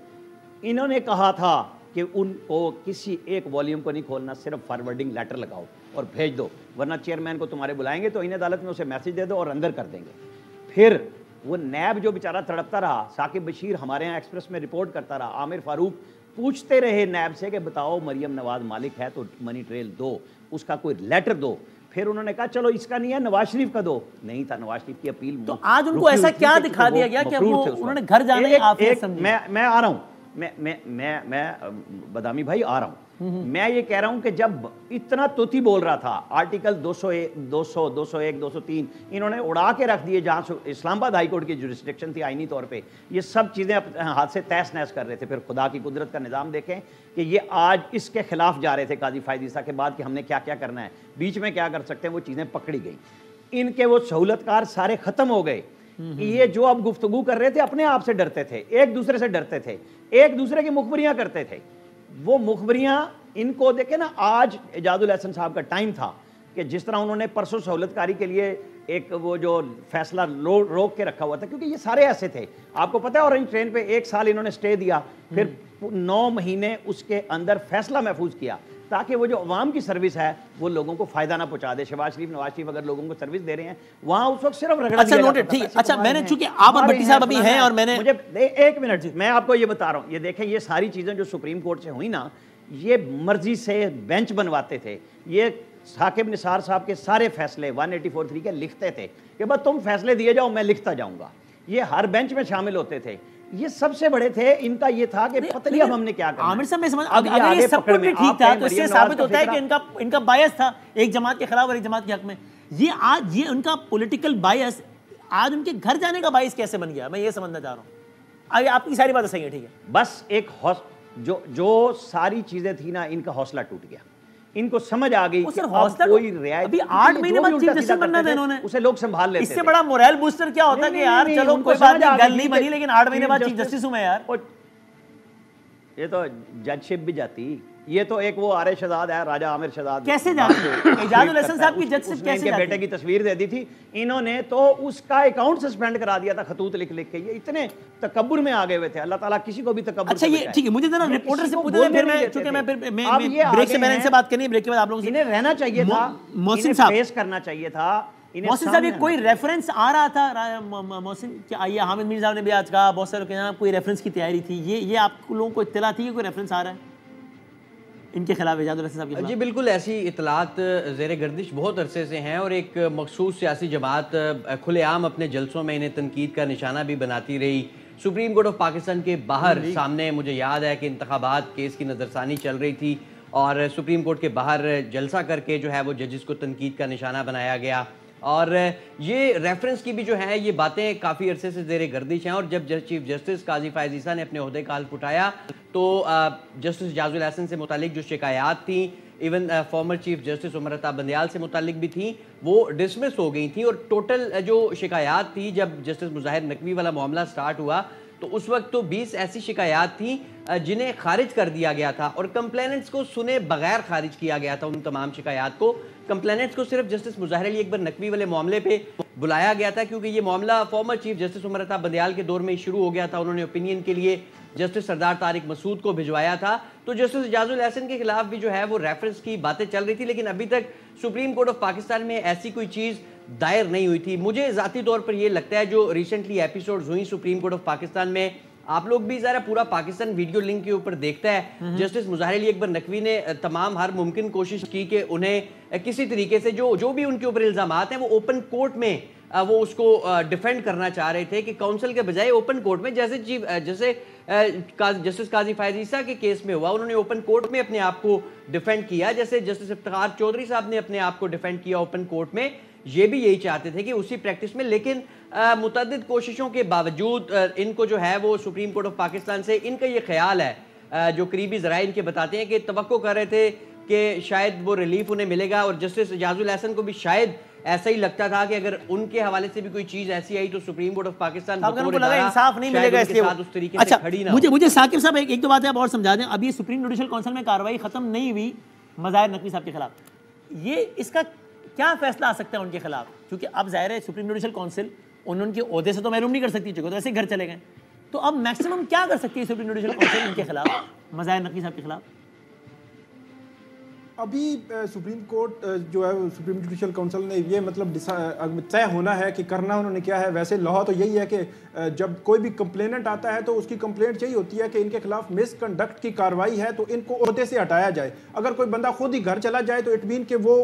इन्होंने कहा था कि उनको किसी एक वॉल्यूम को नहीं खोलना, सिर्फ फॉरवर्डिंग लेटर लगाओ और भेज दो, वरना चेयरमैन को तुम्हारे बुलाएंगे तो इन अदालत में उसे मैसेज दे दो और अंदर कर देंगे। फिर वो नैब जो बेचारा तड़पता रहा, साकिब बशीर हमारे यहाँ एक्सप्रेस में रिपोर्ट करता रहा, आमिर फारूक पूछते रहे नैब से कि बताओ मरियम नवाज मालिक है तो मनी ट्रेल दो, उसका कोई लेटर दो। फिर उन्होंने कहा चलो इसका नहीं है, नवाज शरीफ का दो। नहीं था, नवाज शरीफ की अपील। तो आज उनको ऐसा क्या दिखा दिया गया कि वो उन्होंने घर जाने मैं आ रहा हूँ, मैं बदामी भाई आ रहा हूँ। मैं ये कह रहा हूँ कि जब इतना तोती बोल रहा था, आर्टिकल 201, 203 इन्होंने उड़ा के रख दिए, जहाँ इस्लामाबाद हाई कोर्ट की जुरिस्डिक्शन थी आईनी तौर पे, ये सब चीज़ें हाथ से तहस नहस कर रहे थे। फिर खुदा की कुदरत का निज़ाम देखें कि ये आज इसके खिलाफ जा रहे थे काजी फ़ायद ईसा के बाद कि हमने क्या क्या करना है, बीच में क्या कर सकते हैं, वो चीज़ें पकड़ी गई। इनके वो सहूलतकार सारे खत्म हो गए। ये जो अब गुफ्तगू कर रहे थे अपने आप से डरते थे, एक दूसरे से डरते थे, एक दूसरे की मुखबरियां करते थे। वो मुखबरियां इनको देखे ना, आज इजाजुल एहसन साहब का टाइम था कि जिस तरह उन्होंने परसों सहूलतकारी के लिए एक वो जो फैसला रोक के रखा हुआ था, क्योंकि ये सारे ऐसे थे। आपको पता है ऑरेंज ट्रेन पे 1 साल इन्होंने स्टे दिया, फिर 9 महीने उसके अंदर फैसला महफूज किया ताकि वो जो अवाम की सर्विस है वो लोगों को फायदा ना पहुंचा दे। शहबाज शरीफ, नवाज शरीफ अगर लोगों को सर्विस दे रहे हैं वहां उस वक्त सिर्फ रगड़ा अच्छा नोटेड, ठीक है। अच्छा मैंने चूंकि आप और भट्टी साहब अभी हैं और मैंने मुझे 1 मिनट मैं आपको ये बता रहा हूं, ये देखें ये सारी चीजें जो सुप्रीम कोर्ट से हुई ना, ये मर्जी से बेंच बनवाते थे। ये साकिब निसार साहब के सारे फैसले 184(3) के लिखते थे कि बस तुम फैसले दिए जाओ, मैं लिखता जाऊंगा। ये हर बेंच में शामिल होते थे। ये सबसे बड़े थे। इनका ये था कि पता नहीं अब हमने क्या करना। आमिर साहब मैं समझ, अगर ये सब कुछ भी ठीक था तो इससे साबित होता है कि इनका बायस था एक जमात के खिलाफ और एक जमात के हक में। ये आज ये उनका पॉलिटिकल बायस आज उनके घर जाने का बायस कैसे बन गया, मैं ये समझना चाह रहा हूँ। आगे आपकी सारी बातें सही है, ठीक है। बस एक जो सारी चीजें थी ना, इनका हौसला टूट गया। इनको समझ आ गई कि अब कोई रियायत, अभी 8 महीने बाद चीफ जस्टिस बनना था इन्होंने, उसे लोग संभाल लेते थे। इससे बड़ा मोरल बूस्टर क्या होता कि यार चलो कोई बात नहीं, गल नहीं बनी, लेकिन 8 महीने बाद चीफ जस्टिस हूं मैं यार। ये तो जजशिप भी जाती। ये तो एक वो आरे शहजाद है, राजा आमिर शहजाद, कैसे जाते? इजाजुल एहसन साहब की जजशिप कैसे जाती? बेटे की तस्वीर दे दी थी इन्होंने, तो उसका अकाउंट सस्पेंड करा दिया था खतूत लिख के। ये इतने तकब्बुर में आ गए हुए थे, अल्लाह ताला किसी को भी तकब्बुर। अच्छा ये ठीक है, मुझे जरा रिपोर्टर से पूछना है, फिर मैं चूंकि मैं ब्रेक से पहले इनसे बात करनी है, ब्रेक के बाद आप लोगों से। इन्हें रहना चाहिए था, मोहसिन साहब फेस करना चाहिए था। मोहसिन साहब, ये कोई रेफरेंस आ रहा था मोहसिन, ये हामिद मीर साहब ने भी आज कहा, बहुत सारे लोग कोई रेफरेंस की तैयारी थी, ये आप लोगों को इत्तला थी कि कोई रेफरेंस आ रहा है इनके खिलाफ, इजाजुल एहसन साहब के खिलाफ? जी बिल्कुल, ऐसी इतलात ज़ेर गर्दिश बहुत अरसे से हैं और एक मखसूस सियासी जमात खुलेआम अपने जलसों में इन्हें तनकीद का निशाना भी बनाती रही। सुप्रीम कोर्ट ऑफ पाकिस्तान के बाहर सामने मुझे याद है कि इंतखाबात केस की नज़रसानी चल रही थी और सुप्रीम कोर्ट के बाहर जलसा करके जो है वो जजिस को तनकीद का निशाना बनाया गया। और ये रेफरेंस की भी जो है ये बातें काफ़ी अरसे से ज़ेर गर्दिश हैं। और जब चीफ जस्टिस काजी फ़ायज़ ईसा ने अपने ओहदे का हल्फ उठाया तो जस्टिस इजाजुल एहसन से मुतालिक जो शिकायत थी, even former chief justice Umar Ata Bandial से मुतालिक भी थी, वो डिसमिस हो गई थी। और टोटल जो शिकायत थी, जब जस्टिस मुज़ाहिर नकवी वाला मामला स्टार्ट हुआ तो उस वक्त तो 20 ऐसी शिकायत थी जिन्हें खारिज कर दिया गया था और कंप्लेनेंट्स को सुने बगैर खारिज किया गया था। उन तमाम शिकायत को, कंप्लेनेंट्स को सिर्फ जस्टिस मुज़ाहिर अली अकबर नकवी वाले मामले पे बुलाया गया था क्योंकि ये मामला farmer chief justice Umar Ata Bandial के दौर में शुरू हो गया था। उन्होंने ओपिनियन के लिए जस्टिस सरदार तारिक मसूद को भिजवाया था। तो जस्टिस इजाजुल एहसन के खिलाफ भी जो है वो रेफरेंस की बातें चल रही थी, लेकिन अभी तक सुप्रीम कोर्ट ऑफ पाकिस्तान में ऐसी कोई चीज़ दायर नहीं हुई थी। मुझे ज़ाती तौर पर यह लगता है जो रिसेंटली एपिसोड्स हुई सुप्रीम कोर्ट ऑफ पाकिस्तान में, आप लोग भी ज़रा पूरा पाकिस्तान वीडियो लिंक के ऊपर देखता है, जस्टिस मुज़ाहिर अली अकबर नकवी ने तमाम हर मुमकिन कोशिश की कि उन्हें किसी तरीके से जो भी उनके ऊपर इल्ज़ामात हैं वो ओपन कोर्ट में वो उसको डिफेंड करना चाह रहे थे कि काउंसिल के बजाय ओपन कोर्ट में, जैसे जस्टिस काजी फ़ायज़ ईसा के केस में हुआ, उन्होंने ओपन कोर्ट में अपने आप को डिफेंड किया, जैसे जस्टिस इफ्तिखार चौधरी साहब ने अपने आप को डिफेंड किया ओपन कोर्ट में। ये भी यही चाहते थे कि उसी प्रैक्टिस में, लेकिन मुतअद्दिद कोशिशों के बावजूद इनको जो है वो सुप्रीम कोर्ट ऑफ पाकिस्तान से इनका ये ख्याल है, जो करीबी ज़राए इनके बताते हैं कि तवक्को कर रहे थे कि शायद वो रिलीफ उन्हें मिलेगा। और जस्टिस इजाजुल एहसन को भी शायद ऐसा ही लगता था कि अगर उनके हवाले से भी कोई चीज ऐसी आई तो सुप्रीम कोर्ट ऑफ पाकिस्तान इंसाफ नहीं मिलेगा, इसलिए उस तरीके से खड़ी ना। मुझे साकिब साहब एक दो बातें आप और समझा दें। अभी सुप्रीम जुडिशल काउंसिल में कार्रवाई खत्म नहीं हुई मज़ाहिर नकवी साहब के खिलाफ, ये इसका क्या फैसला आ सकता है उनके खिलाफ? क्योंकि अब जाहिर है सुप्रीम जुडिशल काउंसिल उनके ओहदे से तो महरूम नहीं कर सकती, चुके तो ऐसे घर चले गए, तो अब मैक्सिमम क्या कर सकती है सुप्रीम जुडिशल काउंसिल इनके खिलाफ, मज़ाहिर नकवी साहब के खिलाफ? अभी सुप्रीम कोर्ट जो है सुप्रीम जुडिशल काउंसिल ने ये मतलब तय होना है कि करना उन्होंने क्या है। वैसे लॉ तो यही है कि जब कोई भी कंप्लेनेंट आता है तो उसकी कंप्लेंट यही होती है कि इनके खिलाफ मिसकंडक्ट की कार्रवाई है तो इनको ओहदे से हटाया जाए। अगर कोई बंदा खुद ही घर चला जाए तो इट मीन कि वो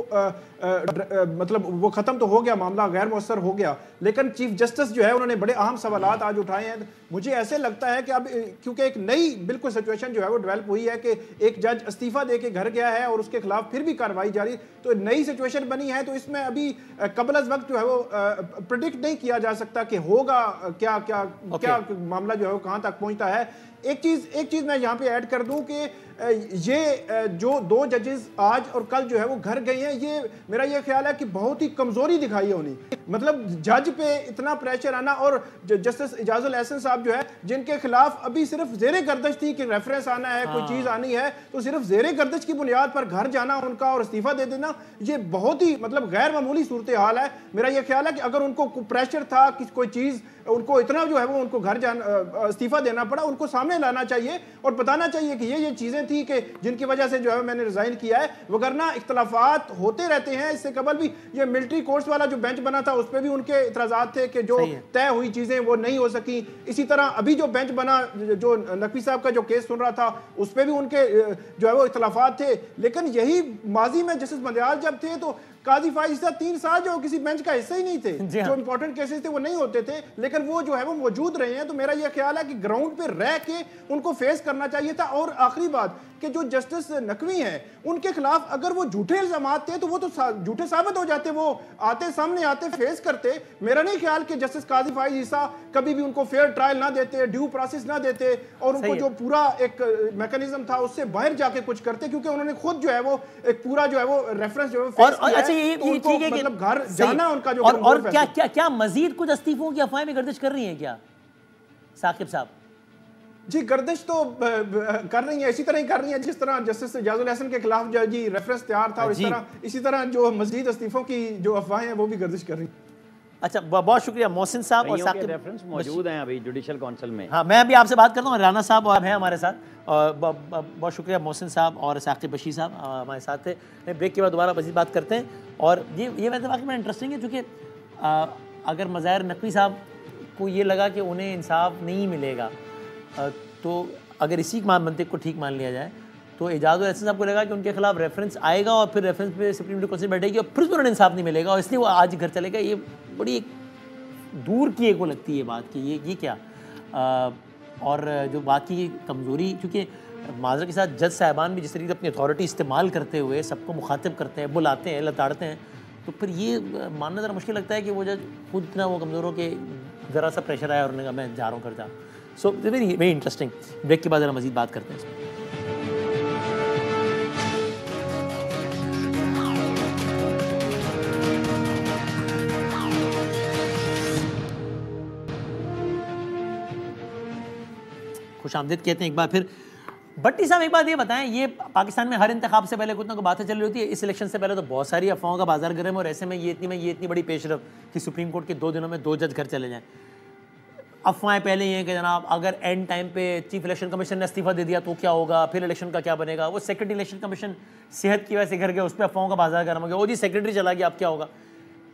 मतलब वो ख़त्म तो हो गया, मामला गैर मुअस्सर हो गया। लेकिन चीफ जस्टिस जो है उन्होंने बड़े अहम सवालात आज उठाए हैं। मुझे ऐसे लगता है कि अब क्योंकि एक नई बिल्कुल सिचुएशन जो है वो डेवलप हुई है कि एक जज इस्तीफा दे के घर गया है और उसके खिलाफ फिर भी कार्रवाई जारी, तो नई सिचुएशन बनी है। तो इसमें अभी कबल अज़ वक्त जो है वो प्रेडिक्ट नहीं किया जा सकता कि होगा क्या क्या क्या मामला जो है वो कहां तक पहुंचता है। एक चीज़ मैं यहाँ पे ऐड कर दूं कि ये जो 2 जजेस आज और कल जो है वो घर गए हैं, ये मेरा ये ख्याल है कि बहुत ही कमज़ोरी दिखाई है उन्हें। मतलब जज पे इतना प्रेशर आना, और जस्टिस इजाजुल एहसन साहब जो है जिनके खिलाफ अभी सिर्फ ज़ेरे गर्दश थी कि रेफरेंस आना है, कोई चीज़ आनी है, तो सिर्फ ज़ेरे गर्दश की बुनियाद पर घर जाना उनका और इस्तीफ़ा दे देना, ये बहुत ही मतलब गैर मामूली सूरत हाल है। मेरा ये ख्याल है कि अगर उनको प्रेशर था कि कोई चीज़ उनको इतना जो है वो उनको घर इस्तीफा देना पड़ा, उनको सामने लाना चाहिए और बताना चाहिए कि ये चीज़ें थी कि जिनकी वजह से जो है मैंने रिजाइन किया है, वगरना इख्तलाफात होते रहते हैं। इससे कबल भी ये मिलिट्री कोर्ट्स वाला जो बेंच बना था उस पर भी उनके इतराज़ात थे कि जो तय हुई चीज़ें वो नहीं हो सकी। इसी तरह अभी जो बेंच बना, जो नकवी साहब का जो केस सुन रहा था, उस पर भी उनके जो है वो इख्तलाफात थे। लेकिन यही माजी में जस्टिस बंदयाल जब थे तो काजी फाइज ईसा 3 साल जो किसी बेंच का हिस्सा ही नहीं थे, जो इंपॉर्टेंट केसेस थे वो नहीं होते थे, लेकिन वो जो है वो मौजूद रहे हैं। तो मेरा ये ख्याल है कि ग्राउंड पे रह के उनको फेस करना चाहिए था। और आखिरी बात कि जो जस्टिस नकवी हैं उनके खिलाफ अगर वो झूठे इल्जामात थे तो वो तो झूठे साबित हो जाते, वो आते सामने आते फेस करते। मेरा नहीं ख्याल कि जस्टिस काजी फाइज ईसा कभी भी उनको फेयर ट्रायल ना देते, ड्यू प्रोसेस ना देते और उनको जो पूरा एक मैकेनिज्म था उससे बाहर जाके कुछ करते, क्योंकि उन्होंने खुद जो है वो एक पूरा जो है वो रेफरेंस जो है ये ठीक है कि मतलब घर जाना उनका जो और क्या मजीद कुछ इस्तीफों की अफवाहें में गर्दिश कर रही हैं क्या साकिब साहब? जी गर्दिश तो कर रही है, इसी तरह ही कर रही है जिस तरह जस्टिस इजाजुल एहसन के खिलाफ जो जी रेफरेंस तैयार था, और इसी तरह जो मजीद इस्तीफों की जो अफवाहें हैं वो भी गर्दिश कर रही हैं। अच्छा, बहुत शुक्रिया मोहसिन साहब और साकिब, रेफरेंस मौजूद हैं अभी जुडिशल काउंसिल में। हाँ, मैं अभी आपसे बात करता हूँ, राना साहब और हैं हमारे साथ, और बहुत शुक्रिया मोहसिन साहब और साकिब बशीर साहब हमारे साथ थे। ब्रेक के बाद दोबारा मज़ीद बात करते हैं। और ये वैसे वाकई में इंटरेस्टिंग है, चूँकि अगर मज़ाहिर नकवी साहब को ये लगा कि उन्हें इंसाफ नहीं मिलेगा, तो अगर इसी मंतिक को ठीक मान लिया जाए तो इजाजुल एहसन साहब को लगा कि उनके खिलाफ रेफरेंस आएगा और फिर रेफरेंस पे सुप्रीम कोर्ट काउंसिल बैठेगी और फिर उन्हें इंसाफ नहीं मिलेगा और इसलिए वो आज घर चलेगा। ये बड़ी एक दूर की एक वो लगती है बात कि ये क्या। और जो बाकी कमज़ोरी, क्योंकि माजरा के साथ जज साहबान भी जिस तरीके से अपनी अथॉरिटी इस्तेमाल करते हुए सबको मुखातिब करते हैं, बुलाते हैं, लताड़ते हैं, तो फिर ये मानना ज़रा मुश्किल लगता है कि वो जज खुद इतना वो कमज़ोर हो के ज़रा सा प्रेशर आया और उन्होंने कहा मैं जा रहा हूँ, कर जा। So very interesting. ब्रेक के बाद ज़रा मज़ीद बात करते हैं। खुश आमदीद कहते हैं एक बार फिर। भट्टी साहब एक बात ये बताएं, ये पाकिस्तान में हर इंतखाब से पहले कुछ ना कुछ बातें चल रही होती है, इस इलेक्शन से पहले तो बहुत सारी अफवाहों का बाजार गर्म, और ऐसे में ये इतनी बड़ी पेशरफ कि सुप्रीम कोर्ट के 2 दिनों में 2 जज घर चले जाएं। अफवाहें पहले ये हैं कि जनाब अगर एंड टाइम पे चीफ इलेक्शन कमीशन ने इस्तीफा दे दिया तो क्या होगा, फिर इलेक्शन का क्या बनेगा। वो सेक्रेटरी इलेक्शन कमीशन सेहत की वजह से घर गया, उस पर अफवाहों का बाजार गर्म हो गया, वो जी सेक्रेटरी चला गया, अब क्या होगा।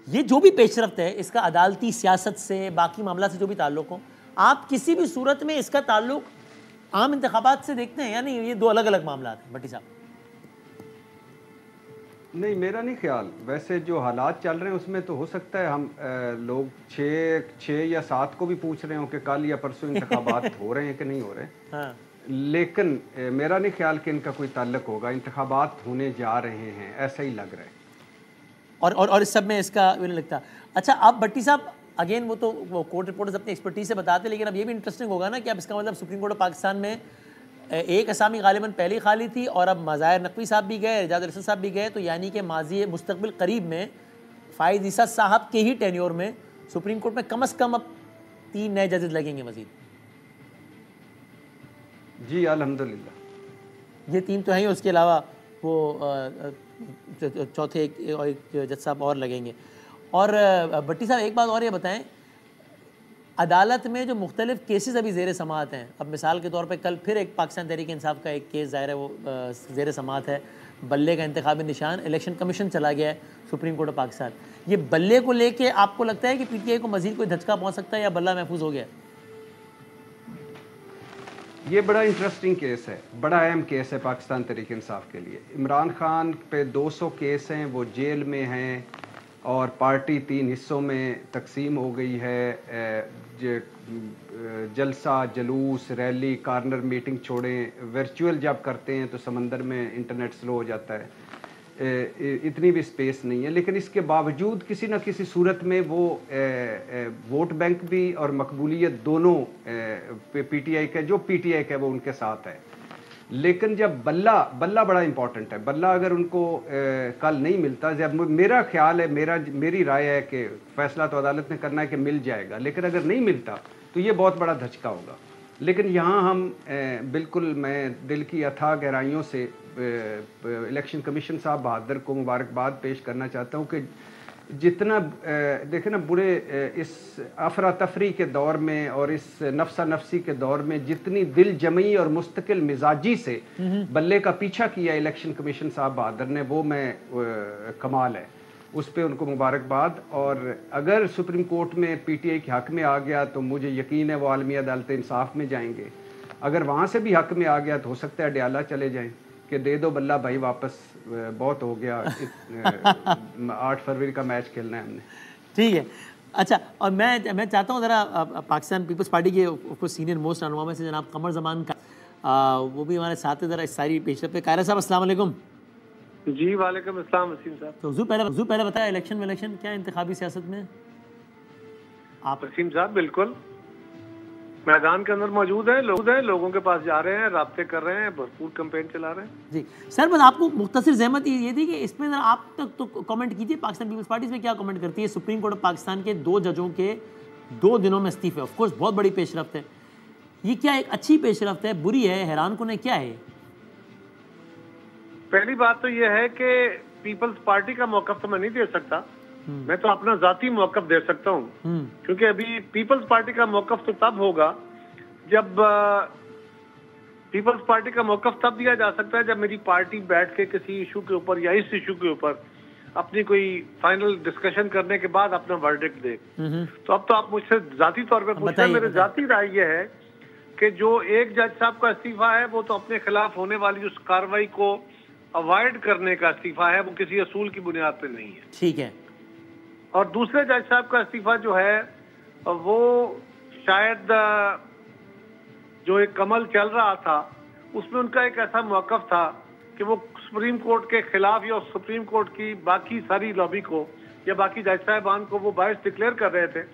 ये जो भी पेशरफ्त है इसका अदालती सियासत से, बाकी मामला से जो भी ताल्लुक हो, आप किसी भी सूरत में इसका ताल्लुक आम इंतखाबात से देखते हैं या नहीं? ये 2 अलग अलग मामला हैं भट्टी साहब। नहीं, मेरा नहीं ख्याल। वैसे जो हालात चल रहे हैं उसमें तो हो सकता है हम लोग 6 या 7 को भी पूछ रहे हो कि कल या परसों इंतखाबात हो रहे हैं कि नहीं हो रहे। हाँ। लेकिन मेरा नहीं ख्याल कि इनका कोई ताल्लुक होगा। इंतखाबात होने जा रहे हैं, ऐसा ही लग रहा है। और इस सब में इसका नहीं लगता। अच्छा, अब भट्टी साहब अगेन वो कोर्ट रिपोर्टर्स अपनी एक्सपर्टीज से बताते, लेकिन अब ये भी इंटरेस्टिंग होगा ना कि अब इसका मतलब सुप्रीम कोर्ट ऑफ पाकिस्तान में एक असामी गालिबन पहले खाली थी और अब मज़ाहिर नकवी साहब भी गए, इजाजुल एहसन साहब भी गए, तो यानी कि माजी मुस्तकबिल करीब में फाइज ईसा साहब के ही टेन्योर में सुप्रीम कोर्ट में कम से कम अब 3 नए जजेस लगेंगे मजीद। जी अल्हम्दुलिल्लाह, ये 3 तो हैं ही, उसके अलावा वो चौथे एक जज साहब और लगेंगे। और भट्टी साहब एक बात और ये बताएं, अदालत में जो मुख्तलिफ केसेस अभी ज़ेर समाअत हैं, अब मिसाल के तौर पे कल फिर एक पाकिस्तान तहरीक इंसाफ का एक केस ज़ाहिर है वो ज़ेर समाअत है, बल्ले का इंतखाबी निशान, इलेक्शन कमीशन चला गया है सुप्रीम कोर्ट ऑफ पाकिस्तान। ये बल्ले को लेके आपको लगता है कि पीटीआई को मजीद कोई धचका पहुँच सकता है या बल्ला महफूज हो गया? ये बड़ा इंटरेस्टिंग केस है, बड़ा अहम केस है पाकिस्तान तहरीक इंसाफ के लिए। इमरान खान पे 200 केस हैं, वो जेल में हैं और पार्टी 3 हिस्सों में तकसीम हो गई है। जलसा, जलूस, रैली, कॉर्नर मीटिंग छोड़ें, वर्चुअल जब करते हैं तो समंदर में इंटरनेट स्लो हो जाता है। इतनी भी स्पेस नहीं है, लेकिन इसके बावजूद किसी न किसी सूरत में वो वोट बैंक भी और मकबूलियत दोनों पीटीआई का, जो पीटीआई का वो उनके साथ है। लेकिन जब बल्ला बड़ा इंपॉर्टेंट है, बल्ला अगर उनको कल नहीं मिलता, जब मेरा ख्याल है, मेरी राय है कि फैसला तो अदालत ने करना है कि मिल जाएगा, लेकिन अगर नहीं मिलता तो ये बहुत बड़ा धचका होगा। लेकिन यहाँ हम बिल्कुल मैं दिल की अथाह गहराइयों से इलेक्शन कमीशन साहब बहादुर को मुबारकबाद पेश करना चाहता हूँ कि जितना देखें ना, बुरे इस अफरा तफरी के दौर में और इस नफसा नफसी के दौर में जितनी दिल जमी और मुस्तकिल मिजाजी से बल्ले का पीछा किया इलेक्शन कमीशन साहब बहादुर ने, वो मैं कमाल है, उस पर उनको मुबारकबाद। और अगर सुप्रीम कोर्ट में पीटीआई के हक में आ गया तो मुझे यकीन है वो आलमी अदालत इंसाफ में जाएंगे। अगर वहाँ से भी हक में आ गया तो हो सकता है डयाला चले जाएं कि दे दो बल्ला भाई वापस, बहुत हो गया, 8 फरवरी का मैच खेलना है हमने। ठीक है, अच्छा, और मैं चाहता हूँ ज़रा पाकिस्तान पीपल्स पार्टी के कुछ सीनियर मोस्ट रहनुमा में से जनाब कमर जमान का वो भी हमारे साथ है, ज़रा इस सारी पेशरफ पे। कायरा साहब अस्सलाम वालेकुम। जी वालेकुम अस्सलाम वसीम साहब। तो हुजूर पहले बताया इलेक्शन क्या इंतखाबी सियासत में आप? वसीम साहब बिल्कुल मैदान के अंदर मौजूद हैं, लोगों के पास जा रहे हैं, राब्ते कर रहे हैं, भरपूर कैंपेन चला रहे हैं। जी सर, बस आपको मुख्तसर ज़हमत ये थी कि इसमें आप तक तो कमेंट कीजिए, पाकिस्तान पीपल्स पार्टी में क्या कमेंट करती है? सुप्रीम कोर्ट ऑफ पाकिस्तान के 2 जजों के 2 दिनों में इस्तीफे, ऑफ कोर्स बहुत बड़ी पेशरफ्त है। ये क्या एक अच्छी पेशरफ्त है, बुरी है, हैरान कुन है, क्या है? पहली बात तो ये है कि पीपल्स पार्टी का मौकफ तो मैं नहीं दे सकता, मैं तो अपना जाती मौकफ दे सकता हूँ, क्योंकि अभी पीपल्स पार्टी का मौकफ तो तब होगा जब पीपल्स पार्टी का मौकफ तब दिया जा सकता है जब मेरी पार्टी बैठ के किसी इशू के ऊपर या इस इशू के ऊपर अपनी कोई फाइनल डिस्कशन करने के बाद अपना वर्डिक्ट दे। तो अब तो आप मुझसे जाती तौर पे पूछ रहे हैं, मेरी जाती राय ये है कि जो एक जज साहब का इस्तीफा है वो तो अपने खिलाफ होने वाली उस कार्रवाई को अवॉइड करने का इस्तीफा है, वो किसी असूल की बुनियाद पे नहीं है। ठीक है। और दूसरे जज साहब का इस्तीफा जो है वो शायद जो एक कमल चल रहा था उसमें उनका एक ऐसा मौकफ था कि वो सुप्रीम कोर्ट के खिलाफ या सुप्रीम कोर्ट की बाकी सारी लॉबी को या बाकी जज साहबान को वो बायस डिक्लेयर कर रहे थे,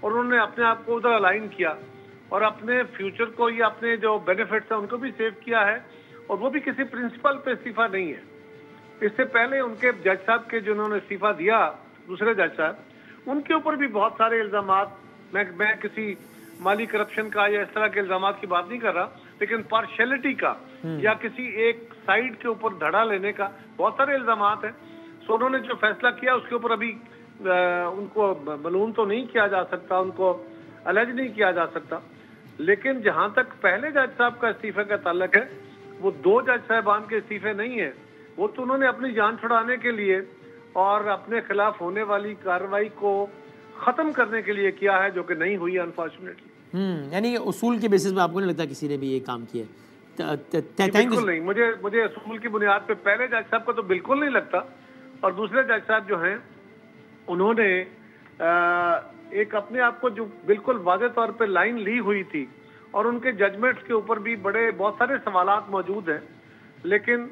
और उन्होंने अपने आप को उधर अलाइन किया और अपने फ्यूचर को या अपने जो बेनिफिट्स हैं उनको भी सेव किया है, और वो भी किसी प्रिंसिपल पे इस्तीफा नहीं है। इससे पहले उनके जज साहब के जिन्होंने इस्तीफा दिया, दूसरे जज साहब, उनके ऊपर भी बहुत सारे इल्जामात, मैं किसी माली करप्शन का या इस तरह के इल्जामात की बात नहीं कर रहा, लेकिन पार्शियलिटी का या किसी एक साइड के ऊपर धड़ा लेने का बहुत सारे इल्जामात हैं। सो उन्होंने जो फैसला किया उसके ऊपर अभी उनको मलूम तो नहीं किया जा सकता, उनको अलग नहीं किया जा सकता, लेकिन जहां तक पहले जज साहब का इस्तीफे का ताल्लुक है, वो 2 जज साहबान के इस्तीफे नहीं है, वो तो उन्होंने अपनी जान छुड़ाने के लिए और अपने खिलाफ होने वाली कार्रवाई को खत्म करने के लिए किया है, जो कि नहीं हुई अनफॉर्चुनेटली। यानी उसूल के बेसिस पे आपको नहीं लगता किसी ने भी ये काम किया? बिल्कुल नहीं, मुझे उसूल की बुनियाद पे पहले जज साहब को तो बिल्कुल नहीं लगता, और दूसरे जज साहब जो हैं उन्होंने एक अपने आप को जो बिल्कुल वाज़े तौर पे लाइन ली हुई थी, और उनके जजमेंट्स के ऊपर भी बहुत सारे सवालात मौजूद हैं, लेकिन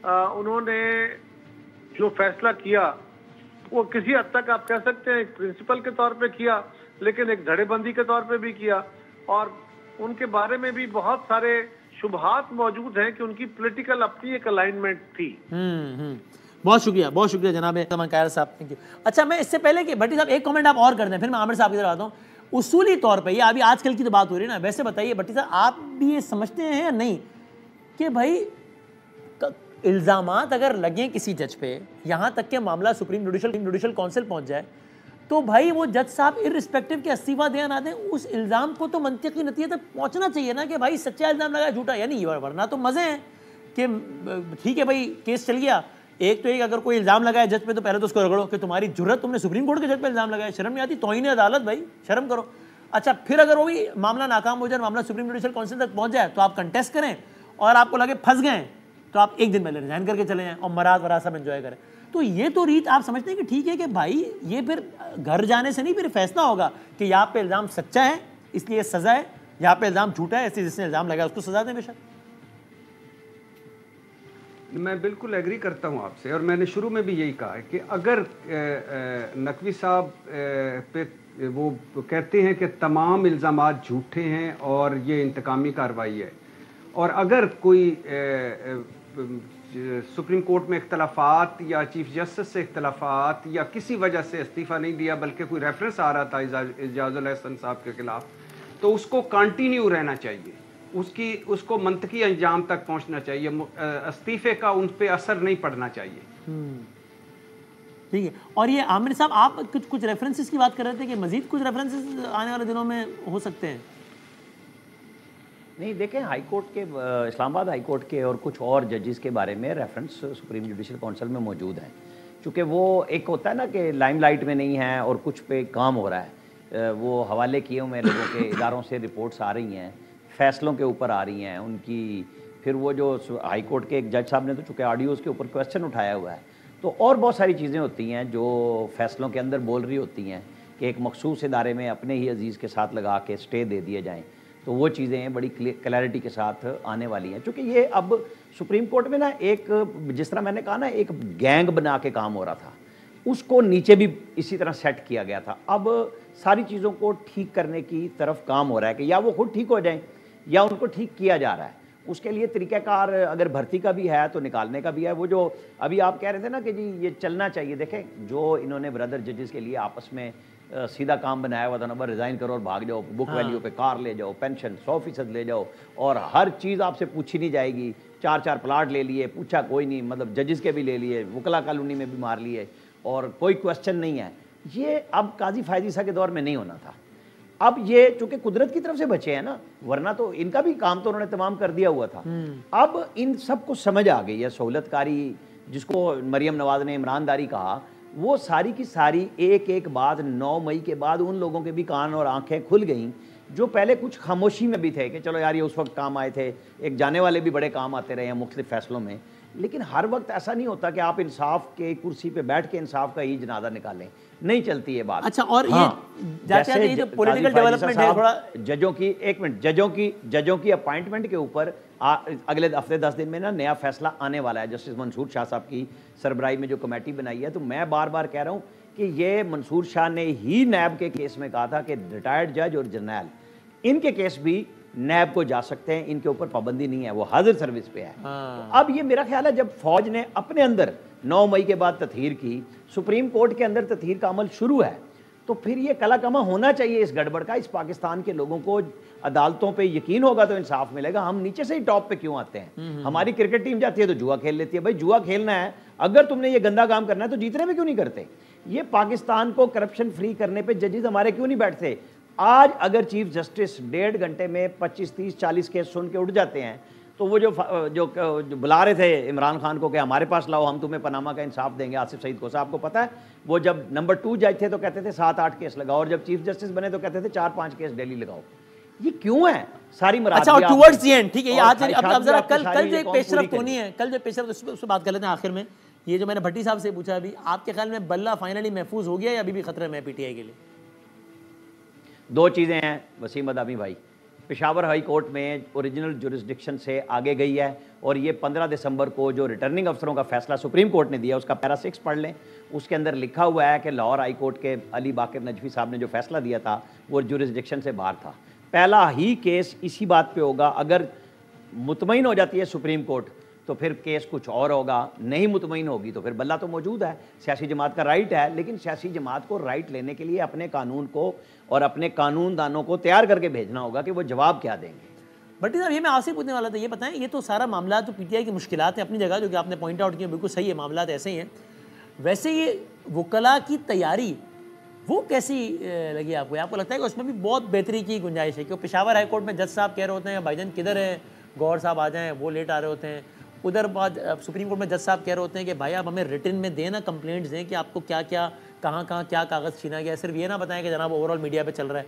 उन्होंने जो फैसला किया वो किसी हद तक आप कह सकते हैं एक प्रिंसिपल के तौर पे किया, लेकिन एक धड़ेबंदी के तौर पे भी किया, और उनके बारे में भी बहुत सारे शुबहात मौजूद हैं कि उनकी पॉलिटिकल अपनी एक अलाइनमेंट थी। बहुत शुक्रिया जनाब कायरा साहब, थैंक यू। अच्छा, मैं इससे पहले कि भट्टी साहब एक कमेंट आप और कर दें, फिर मैं आमिर साहब की तरफ आता हूँ। उसूली तौर पे ये अभी आजकल की तो बात हो रही है ना, वैसे बताइए भट्टी साहब, आप भी ये समझते हैं या नहीं कि भाई इल्ज़ामात अगर लगे किसी जज पे, यहाँ तक के मामला सुप्रीम जुडिशल काउंसिल पहुँच जाए, तो भाई वो जज साहब इर्रिस्पेक्टिव के इस्तीफा दें ना दें, उस इल्ज़ाम को तो मंतिकी नतीजे तक पहुँचना चाहिए ना कि भाई सच्चा इल्ज़ाम लगाया झूठा, यानी वरना तो मज़े हैं कि ठीक है भाई केस चल गया। एक अगर कोई इल्ज़ाम लगाया जज पे तो पहले तो उसको रगड़ो कि तुम्हारी जुर्रत, तुमने सुप्रीम कोर्ट के जज पे इल्ज़ाम लगाया, शर्म नहीं आती? तौहीन अदालत, भाई शर्म करो। अच्छा, फिर अगर वो भी मामला नाकाम हो जाए, मामला सुप्रीम जुडिशल काउंसिल तक पहुँच जाए, तो आप कंटेस्ट करें, और आपको लगे फंस गए तो आप एक दिन पहले रिजाइन करके चले जाएं और मराद वराद सब एंजॉय करें। तो ये तो रीत आप समझते हैं कि ठीक है कि भाई ये फिर घर जाने से नहीं, फिर फैसला होगा कि यहाँ पे इल्ज़ाम सच्चा है इसलिए सज़ा है, यहाँ पे इल्ज़ाम झूठा है इसलिए जिसने इल्ज़ाम लगाया उसको सज़ा दें बेशक। मैं बिल्कुल एग्री करता हूं आपसे, और मैंने शुरू में भी यही कहा है कि अगर नकवी साहब पे वो कहते हैं कि तमाम इल्ज़ामात झूठे हैं और ये इंतकामी कार्रवाई है, और अगर कोई सुप्रीम कोर्ट में इख्तलाफात या चीफ जस्टिस से इख्तलाफात या किसी वजह से इस्तीफ़ा नहीं दिया बल्कि कोई रेफरेंस आ रहा था इजाजुल एहसन साहब के खिलाफ, तो उसको कंटिन्यू रहना चाहिए, उसको मंतकी अंजाम तक पहुंचना चाहिए, इस्तीफे का उन पे असर नहीं पड़ना चाहिए। ठीक है। और ये आमिर साहब, आप कुछ रेफरेंसेस की बात कर रहे थे कि मजीद कुछ रेफरेंसेस आने वाले दिनों में हो सकते हैं? नहीं, देखें, हाई कोर्ट के, इस्लामाबाद हाई कोर्ट के और कुछ और जजेस के बारे में रेफरेंस सुप्रीम जुडिशल काउंसिल में मौजूद हैं, चूँकि वो एक होता है ना कि लाइमलाइट में नहीं है और कुछ पे काम हो रहा है, वो हवाले किए हुए लोगों के इदारों से रिपोर्ट्स आ रही हैं, फैसलों के ऊपर आ रही हैं उनकी, फिर वो जो हाई कोर्ट के एक जज साहब ने तो चूँकि ऑडियोज़ के ऊपर क्वेश्चन उठाया हुआ है, तो और बहुत सारी चीज़ें होती हैं जो फैसलों के अंदर बोल रही होती हैं कि एक मखसूस इदारे में अपने ही अजीज़ के साथ लगा के स्टे दे दिए जाएँ, तो वो चीज़ें बड़ी क्लैरिटी के साथ आने वाली हैं। क्योंकि ये अब सुप्रीम कोर्ट में ना एक, जिस तरह मैंने कहा ना, एक गैंग बना के काम हो रहा था, उसको नीचे भी इसी तरह सेट किया गया था। अब सारी चीज़ों को ठीक करने की तरफ काम हो रहा है कि या वो खुद ठीक हो जाएं या उनको ठीक किया जा रहा है। उसके लिए तरीक़ाकार अगर भर्ती का भी है तो निकालने का भी है। वो जो अभी आप कह रहे थे ना कि जी ये चलना चाहिए, देखें जो इन्होंने ब्रदर जजेस के लिए आपस में सीधा काम बनाया हुआ था ना, रिज़ाइन करो और भाग जाओ, बुक वैल्यू पे कार ले जाओ, पेंशन 100% ले जाओ और हर चीज़ आपसे पूछी नहीं जाएगी। 4-4 प्लाट ले लिए, पूछा कोई नहीं, मतलब जजेस के भी ले लिए, वकला कॉलोनी में भी मार लिए और कोई क्वेश्चन नहीं है। ये अब काजी फायजीसा के दौर में नहीं होना था। अब ये चूंकि कुदरत की तरफ से बचे हैं ना, वरना तो इनका भी काम तो उन्होंने तमाम कर दिया हुआ था। अब इन सबको समझ आ गई है, सहूलतकारी जिसको मरियम नवाज ने ईमानदारी कहा, वो सारी की सारी एक एक बात 9 मई के बाद उन लोगों के भी कान और आंखें खुल गईं जो पहले कुछ खामोशी में भी थे कि चलो यार ये उस वक्त काम आए थे, एक जाने वाले भी बड़े काम आते रहे हैं मुख्तलिफ फैसलों में, लेकिन हर वक्त ऐसा नहीं होता कि आप इंसाफ के कुर्सी पे बैठ के इंसाफ का ही जनाजा निकालें, नहीं चलती ये बात। अच्छा, और ये जो पॉलिटिकल डेवलपमेंट है थोड़ा जजों की, एक मिनट, जजों की अपॉइंटमेंट के ऊपर अगले हफ्ते 10 दिन में ना नया फैसला आने वाला है। जस्टिस मंसूर शाह साहब की सरबराही में जो कमेटी बनाई है, तो मैं बार बार कह रहा हूँ कि ये मंसूर शाह ने ही नैब के केस में कहा था कि रिटायर्ड जज और जर्नैल इनके केस भी नैब को जा सकते हैं, इनके ऊपर पाबंदी नहीं है, वो हाजिर सर्विस पे है। तो अब ये मेरा ख्याल है जब फौज ने अपने अंदर 9 मई के बाद तथहीर की, सुप्रीम कोर्ट के अंदर तथहीर का अमल शुरू है, तो फिर ये कलाकमा होना चाहिए इस गड़बड़ का। इस पाकिस्तान के लोगों को अदालतों पे यकीन होगा तो इंसाफ मिलेगा। हम नीचे से ही टॉप पे क्यों आते हैं? हमारी क्रिकेट टीम जाती है तो जुआ खेल लेती है। भाई जुआ खेलना है, अगर तुमने ये गंदा काम करना है तो जीतने में क्यों नहीं करते? ये पाकिस्तान को करप्शन फ्री करने पे जजेस हमारे क्यों नहीं बैठते? आज अगर चीफ जस्टिस 1.5 घंटे में 25, 30, 40 केस सुन के उठ जाते हैं, तो वो जो बुला रहे थे इमरान खान को कि हमारे पास लाओ, हम तुम्हें पनामा का इंसाफ देंगे, आसिफ सईद को, आपको पता है वो जब नंबर 2 जज थे तो कहते थे 7-8 केस लगाओ, और जब चीफ जस्टिस बने तो कहते थे 4-5 केस डेली लगाओ। ये क्यों है सारी मराद? अच्छा, और टुवर्ड्स द एंड, ठीक है, आज अब जरा कल जो एक पेशरफ्त होनी है, कल जो पेशरफ्त उस पर बात कर लेते हैं आखिर में। ये जो मैंने भट्टी साहब से पूछा अभी, आपके ख्याल में बल्ला फाइनली महफूज हो गया या अभी भी खतरे में है पीटीआई के लिए? 2 चीज़ें हैं वसीम अदामी भाई। पेशावर हाई कोर्ट में ओरिजिनल जुरिस्डिक्शन से आगे गई है, और ये 15 दिसंबर को जो रिटर्निंग अफसरों का फैसला सुप्रीम कोर्ट ने दिया उसका पैरा 6 पढ़ लें। उसके अंदर लिखा हुआ है कि लाहौर हाई कोर्ट के अली बाकर नजफी साहब ने जो फैसला दिया था वो जुरिस्डिक्शन से बाहर था। पहला ही केस इसी बात पे होगा, अगर मुतमईन हो जाती है सुप्रीम कोर्ट तो फिर केस कुछ और होगा, नहीं मुतमईन होगी तो फिर बल्ला तो मौजूद है। सियासी जमात का राइट है, लेकिन सियासी जमात को राइट लेने के लिए अपने कानून को और अपने कानूनदानों को तैयार करके भेजना होगा कि वो जवाब क्या देंगे। भट्टी साहब, ये मैं आपसे पूछने वाला था, ये बताएं, ये तो सारा मामला तो पीटीआई की मुश्किलात है अपनी जगह, जो कि आपने पॉइंट आउट किया, बिल्कुल सही है, मामला ऐसे ही हैं। वैसे ये वकला की तैयारी वो कैसी लगी आपको? आपको लगता है कि उसमें भी बहुत बेहतरी की गुंजाइश है? क्योंकि पेशावर हाई कोर्ट में जज साहब कह रहे होते हैं भाईजान किधर है, गौर साहब आ जाएं, वो लेट आ रहे होते हैं। उधर बाद सुप्रीम कोर्ट में जज साहब कह रहे होते हैं कि भाई आप हमें रिटन में देना, कंप्लेंट्स दें कि आपको क्या क्या कहाँ क्या कागज़ छीना गया, सिर्फ ये ना बताएं कि जनाब ओवरऑल मीडिया पे चल रहा है।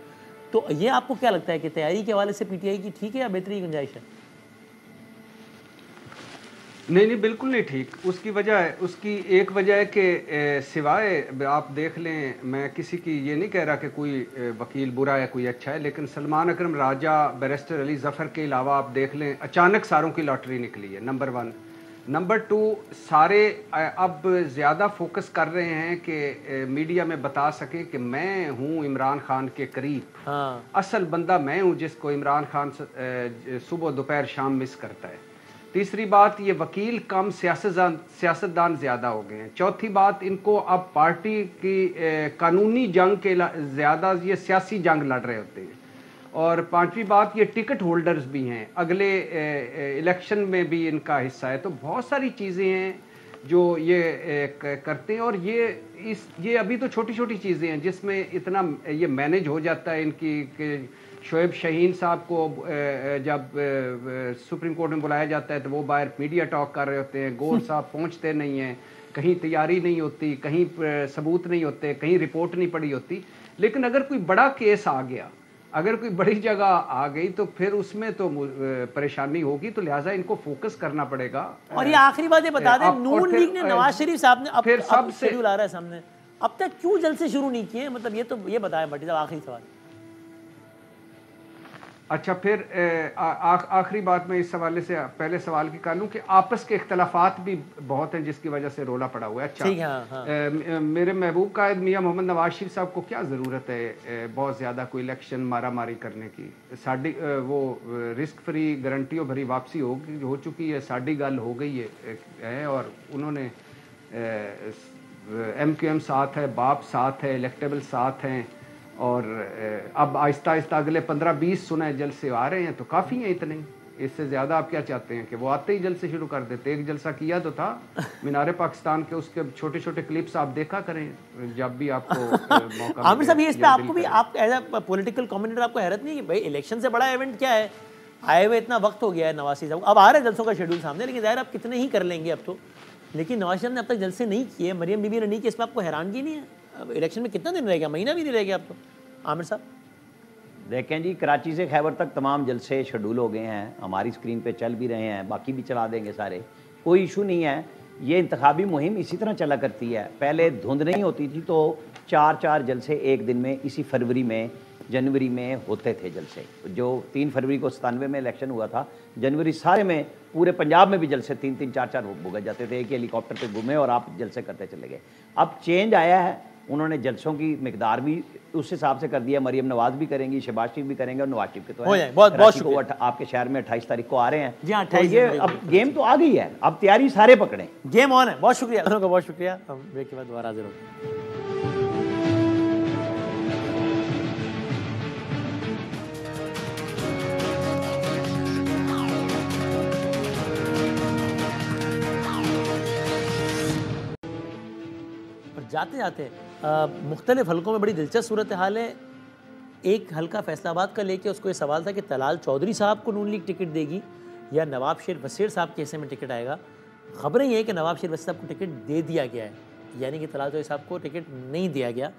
तो ये आपको क्या लगता है कि तैयारी के हवाले से पीटीआई की ठीक है या बेहतरी की गुंजाइश है? नहीं, बिल्कुल नहीं ठीक। उसकी एक वजह है कि सिवाय आप देख लें, मैं किसी की ये नहीं कह रहा कि कोई वकील बुरा है कोई अच्छा है, लेकिन सलमान अकरम राजा, बैरिस्टर अली जफ़र के अलावा आप देख लें, अचानक सारों की लॉटरी निकली है, नंबर 1। नंबर 2, सारे अब ज़्यादा फोकस कर रहे हैं कि मीडिया में बता सकें कि मैं हूं इमरान खान के करीब। हाँ। असल बंदा मैं हूं जिसको इमरान खान सुबह दोपहर शाम मिस करता है। तीसरी बात, ये वकील कम सियासतदान ज़्यादा हो गए हैं। चौथी बात, इनको अब पार्टी की कानूनी जंग के ज़्यादा ये सियासी जंग लड़ रहे होते हैं। और पांचवी बात, ये टिकट होल्डर्स भी हैं, अगले इलेक्शन में भी इनका हिस्सा है। तो बहुत सारी चीज़ें हैं जो ये करते हैं, और ये अभी तो छोटी छोटी चीज़ें हैं जिसमें इतना ये मैनेज हो जाता है इनकी। शोएब शाहीन साहब को जब सुप्रीम कोर्ट में बुलाया जाता है तो वो बाहर मीडिया टॉक कर रहे होते हैं, गौर साहब पहुँचते नहीं हैं, कहीं तैयारी नहीं होती, कहीं सबूत नहीं होते, कहीं रिपोर्ट नहीं पड़ी होती। लेकिन अगर कोई बड़ा केस आ गया, अगर कोई बड़ी जगह आ गई तो फिर उसमें तो परेशानी होगी, तो लिहाजा इनको फोकस करना पड़ेगा। और ये आखिरी बात ये बता दें, नून लीग ने नवाज शरीफ साहब ने अब शेड्यूल आ रहा है सामने, अब तक क्यों जलसे शुरू नहीं किए? मतलब ये तो ये बताया भट्टी साहब, आखिरी सवाल। अच्छा, फिर आखिरी बात मैं इस हवाले से पहले सवाल की कर लूँ कि आपस के इख्तलाफात भी बहुत हैं जिसकी वजह से रोला पड़ा हुआ है। अच्छा, मेरे महबूब कायद मियाँ मोहम्मद नवाज शरीफ साहब को क्या ज़रूरत है बहुत ज़्यादा कोई इलेक्शन मारा मारी करने की? साड़ी वो रिस्क फ्री गारंटियों भरी वापसी हो चुकी है, साड़ी गल हो गई है और उन्होंने MQM साथ है, बाप साथ है, इलेक्टेबल साथ हैं, और अब आहिस्ता आहिस्ता अगले 15-20 सुना जलसे आ रहे हैं, तो काफ़ी हैं इतने। इससे ज़्यादा आप क्या चाहते हैं कि वो आते ही जलसे शुरू कर देते? एक जलसा किया तो था मीनारे पाकिस्तान के, उसके छोटे छोटे क्लिप्स आप देखा करें जब भी आपको मौका। आमिर साहब, ये इस पे आपको भी, आप एज अ पॉलिटिकल कमेंटेटर आपको हैरत नहीं है कि भाई इलेक्शन से बड़ा इवेंट क्या है? आए हुए इतना वक्त हो गया है नवाज शरीफ साहब, अब आ रहे जलसों का शेड्यूल सामने, लेकिन ज़ाहिर आप कितने ही कर लेंगे अब तो। लेकिन नवाज शरीफ ने अब तक जलसे नहीं किए, मरियम बीबी ने नहीं किए, इस पर आपको हैरानगी नहीं है? अब इलेक्शन में कितना दिन रह गया? महीना भी नहीं रह गया अब तो। आमिर साहब देखें जी, कराची से खैबर तक तमाम जलसे शेड्यूल हो गए हैं, हमारी स्क्रीन पे चल भी रहे हैं, बाकी भी चला देंगे सारे, कोई इशू नहीं है। ये इंतखाबी मुहिम इसी तरह चला करती है। पहले धुंध नहीं होती थी तो 4-4 जलसे एक दिन में, इसी फरवरी में, जनवरी में होते थे जलसे। जो 3 फरवरी को 97 में इलेक्शन हुआ था, जनवरी सारे में पूरे पंजाब में भी जलसे 3-3, 4-4 भुगत जाते थे, एक हेलीकॉप्टर पे घूमे और आप जलसे करते चले गए। अब चेंज आया है, उन्होंने जलसों की मिकदार भी उस हिसाब से कर दिया। मरियम नवाज भी करेंगी, शहबाज शरीफ भी करेंगे, और नवाज शरीफ के तो बहुत शुक्रिया। आपके शहर में 28 तारीख को आ रहे हैं जी हाँ, तो ये अब गेम तो आ गई है, अब तैयारी सारे पकड़ें, गेम ऑन है। बहुत शुक्रिया, बहुत शुक्रिया। हम ब्रेक के बाद दोबारा हाजिर होंगे। जाते जाते मुख्तलिफ हलकों में बड़ी दिलचस्प सूरत हाल है। एक हल्का फैसलाबाद का लेके उसको ये सवाल था कि तलाल चौधरी साहब को नून लीग टिकट देगी या नवाब शेर वसीर साहब के हिस्से में टिकट आएगा। खबरें ये हैं कि नवाब शेर वसीर साहब को टिकट दे दिया गया है, यानी कि तलाल चौधरी साहब को टिकट नहीं दिया गया।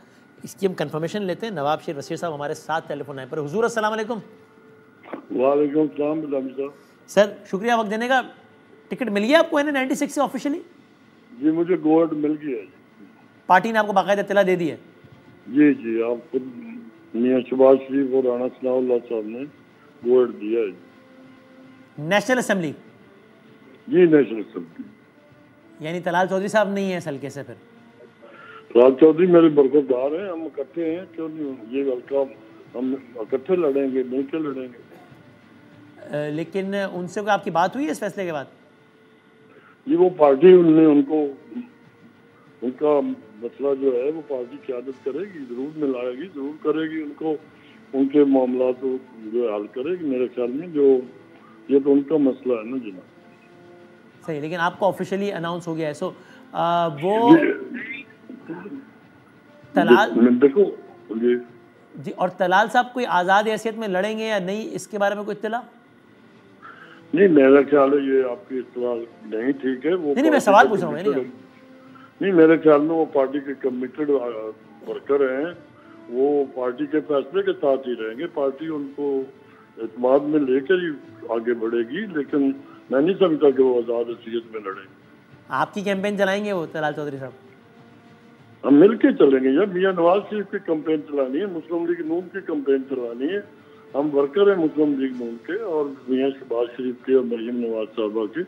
इसकी हम कंफर्मेशन लेते हैं। नवाब शेर वसीर साहब हमारे साथ टेलीफोन लाइन पर। हुजूर अस्सलाम वालेकुम। वालेकुम सलाम। सर शुक्रिया वक्त देने का। टिकट मिल गया आपको N96 से ऑफिशियली? जी मुझे गोल्ड मिल गया है। पार्टी ने आपको बाकायदा इत्तला दे दी है? जी जी, आप खुद मियां शहबाज शरीफ और राणा सनाउल्लाह साहब ने गोल्ड दिया है। National assembly? जी नेशनल असेंबली। यानी तलाल चौधरी साहब नहीं है इस हल्के से? फिर तलाल चौधरी मेरे बरकतदार हैं, हम इकट्ठे हैं, क्यों नहीं? ये हल्का हम इकट्ठे लड़ेंगे, मिलकर लड़ेंगे। लेकिन उनसे कोई आपकी बात हुई है इस फैसले के बाद? ये वो पार्टी उनने उनको, उनका मसला जो है वो पार्टी क़यादत करेगी, जरूर मिलाएगी, जरूर करेगी उनको, उनके मामला तो जो हल करेगी मेरे ख्याल में। जो ये तो उनका मसला है ना जनाब। सही, लेकिन आपको ऑफिशियली अनाउंस हो गया है। सो वो तलाल देखो जी, और तलाल साहब कोई आज़ाद हैसियत में लड़ेंगे या नहीं, इसके बारे में कोई इत्तला? नहीं मेरा ख्याल है ये आपकी इत्तला नहीं ठीक है। वो नहीं मैं सवाल पूछ रहा हूँ। नहीं मेरे ख्याल में वो पार्टी के कमिटेड वर्कर हैं, वो पार्टी के फैसले के साथ ही रहेंगे, पार्टी उनको एतमाद में लेकर ही आगे बढ़ेगी, लेकिन मैं नहीं समझता कि वो आज़ाद हैसियत में लड़ेंगे। आपकी कैंपेन चलाएंगे वो तलाल चौधरी साहब? हम मिल के चलेंगे यार। मियां नवाज शरीफ की कैंपेन चलानी है, मुस्लिम लीग नून की कैंपेन चलानी है। हम वर्कर हैं मुस्लिम लीग नून के और मियां शहबाज शरीफ के और मरियम नवाज साहबा के।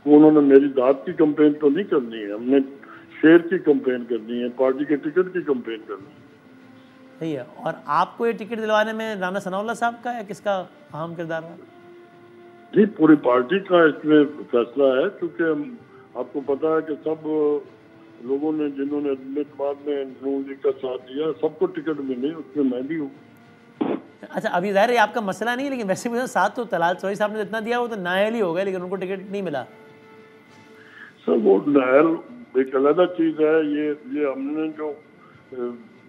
उन्होंने मेरी दाद की कंपेन तो नहीं करनी है, हमने शेर की कंपेन करनी है, पार्टी के टिकट की कंपेन करनी है। सही है। और आपको ये टिकट दिलवाने में राना सनाउल्लाह साहब का या किसका अहम किरदार रहा? जी, पूरी पार्टी का इसमें फैसला है, क्योंकि आपको पता है कि सब लोगों ने जिन्होंने अदमियतबाद में नून लीग का साथ दिया सबको टिकट मिले, उसमें मैं भी हूँ। अच्छा, अभी ज़ाहिर है आपका मसला नहीं है, लेकिन वैसे मुझे साथ तो तलाल चौधरी साहब ने इतना दिया वो तो नायल ही हो गए, लेकिन उनको टिकट नहीं मिला। सर वो नायल एक अलग चीज़ है, ये हमने जो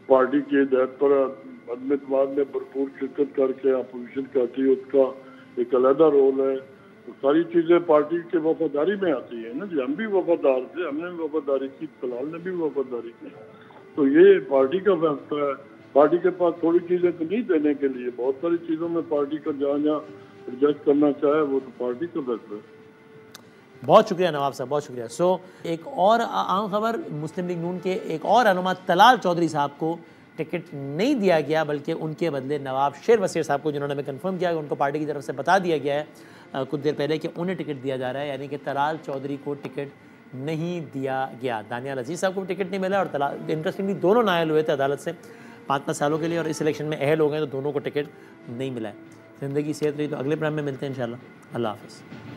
पार्टी के हिदायत पर अदमियतबाद में भरपूर शिरकत करके अपोजिशन करती है उसका एक अलग रोल है। तो सारी चीज़ें पार्टी के वफादारी में आती है ना जी, हम भी वफादार थे, हमने भी वफादारी की, तलाल ने भी वफादारी की, तो ये पार्टी का फैसला है। पार्टी के पास थोड़ी चीज़ें तो नहीं देने के लिए, बहुत सारी चीज़ों में पार्टी का जहाँ एडजस्ट करना चाहे वो तो पार्टी का फैसला है। बहुत शुक्रिया नवाब साहब, बहुत शुक्रिया। सो एक और आम खबर, मुस्लिम लीग नून के एक और रहनुमा तलाल चौधरी साहब को टिकट नहीं दिया गया, बल्कि उनके बदले नवाब शेर वसीर साहब को, जिन्होंने हमें कंफर्म किया कि उनको पार्टी की तरफ से बता दिया गया है कुछ देर पहले कि उन्हें टिकट दिया जा रहा है, यानी कि तलाल चौधरी को टिकट नहीं दिया गया। दानियाल अजीज़ साहब को टिकट नहीं मिला और तलाल, इंटरेस्टिंगली दोनों नायल हुए थे अदालत से 5-5 सालों के लिए और इस इलेक्शन में अहल हो गए, तो दोनों को टिकट नहीं मिला है। ज़िंदगी सेहत रही तो अगले प्रोग्राम में मिलते हैं इंशाल्लाह। अल्लाह हाफ़िज़।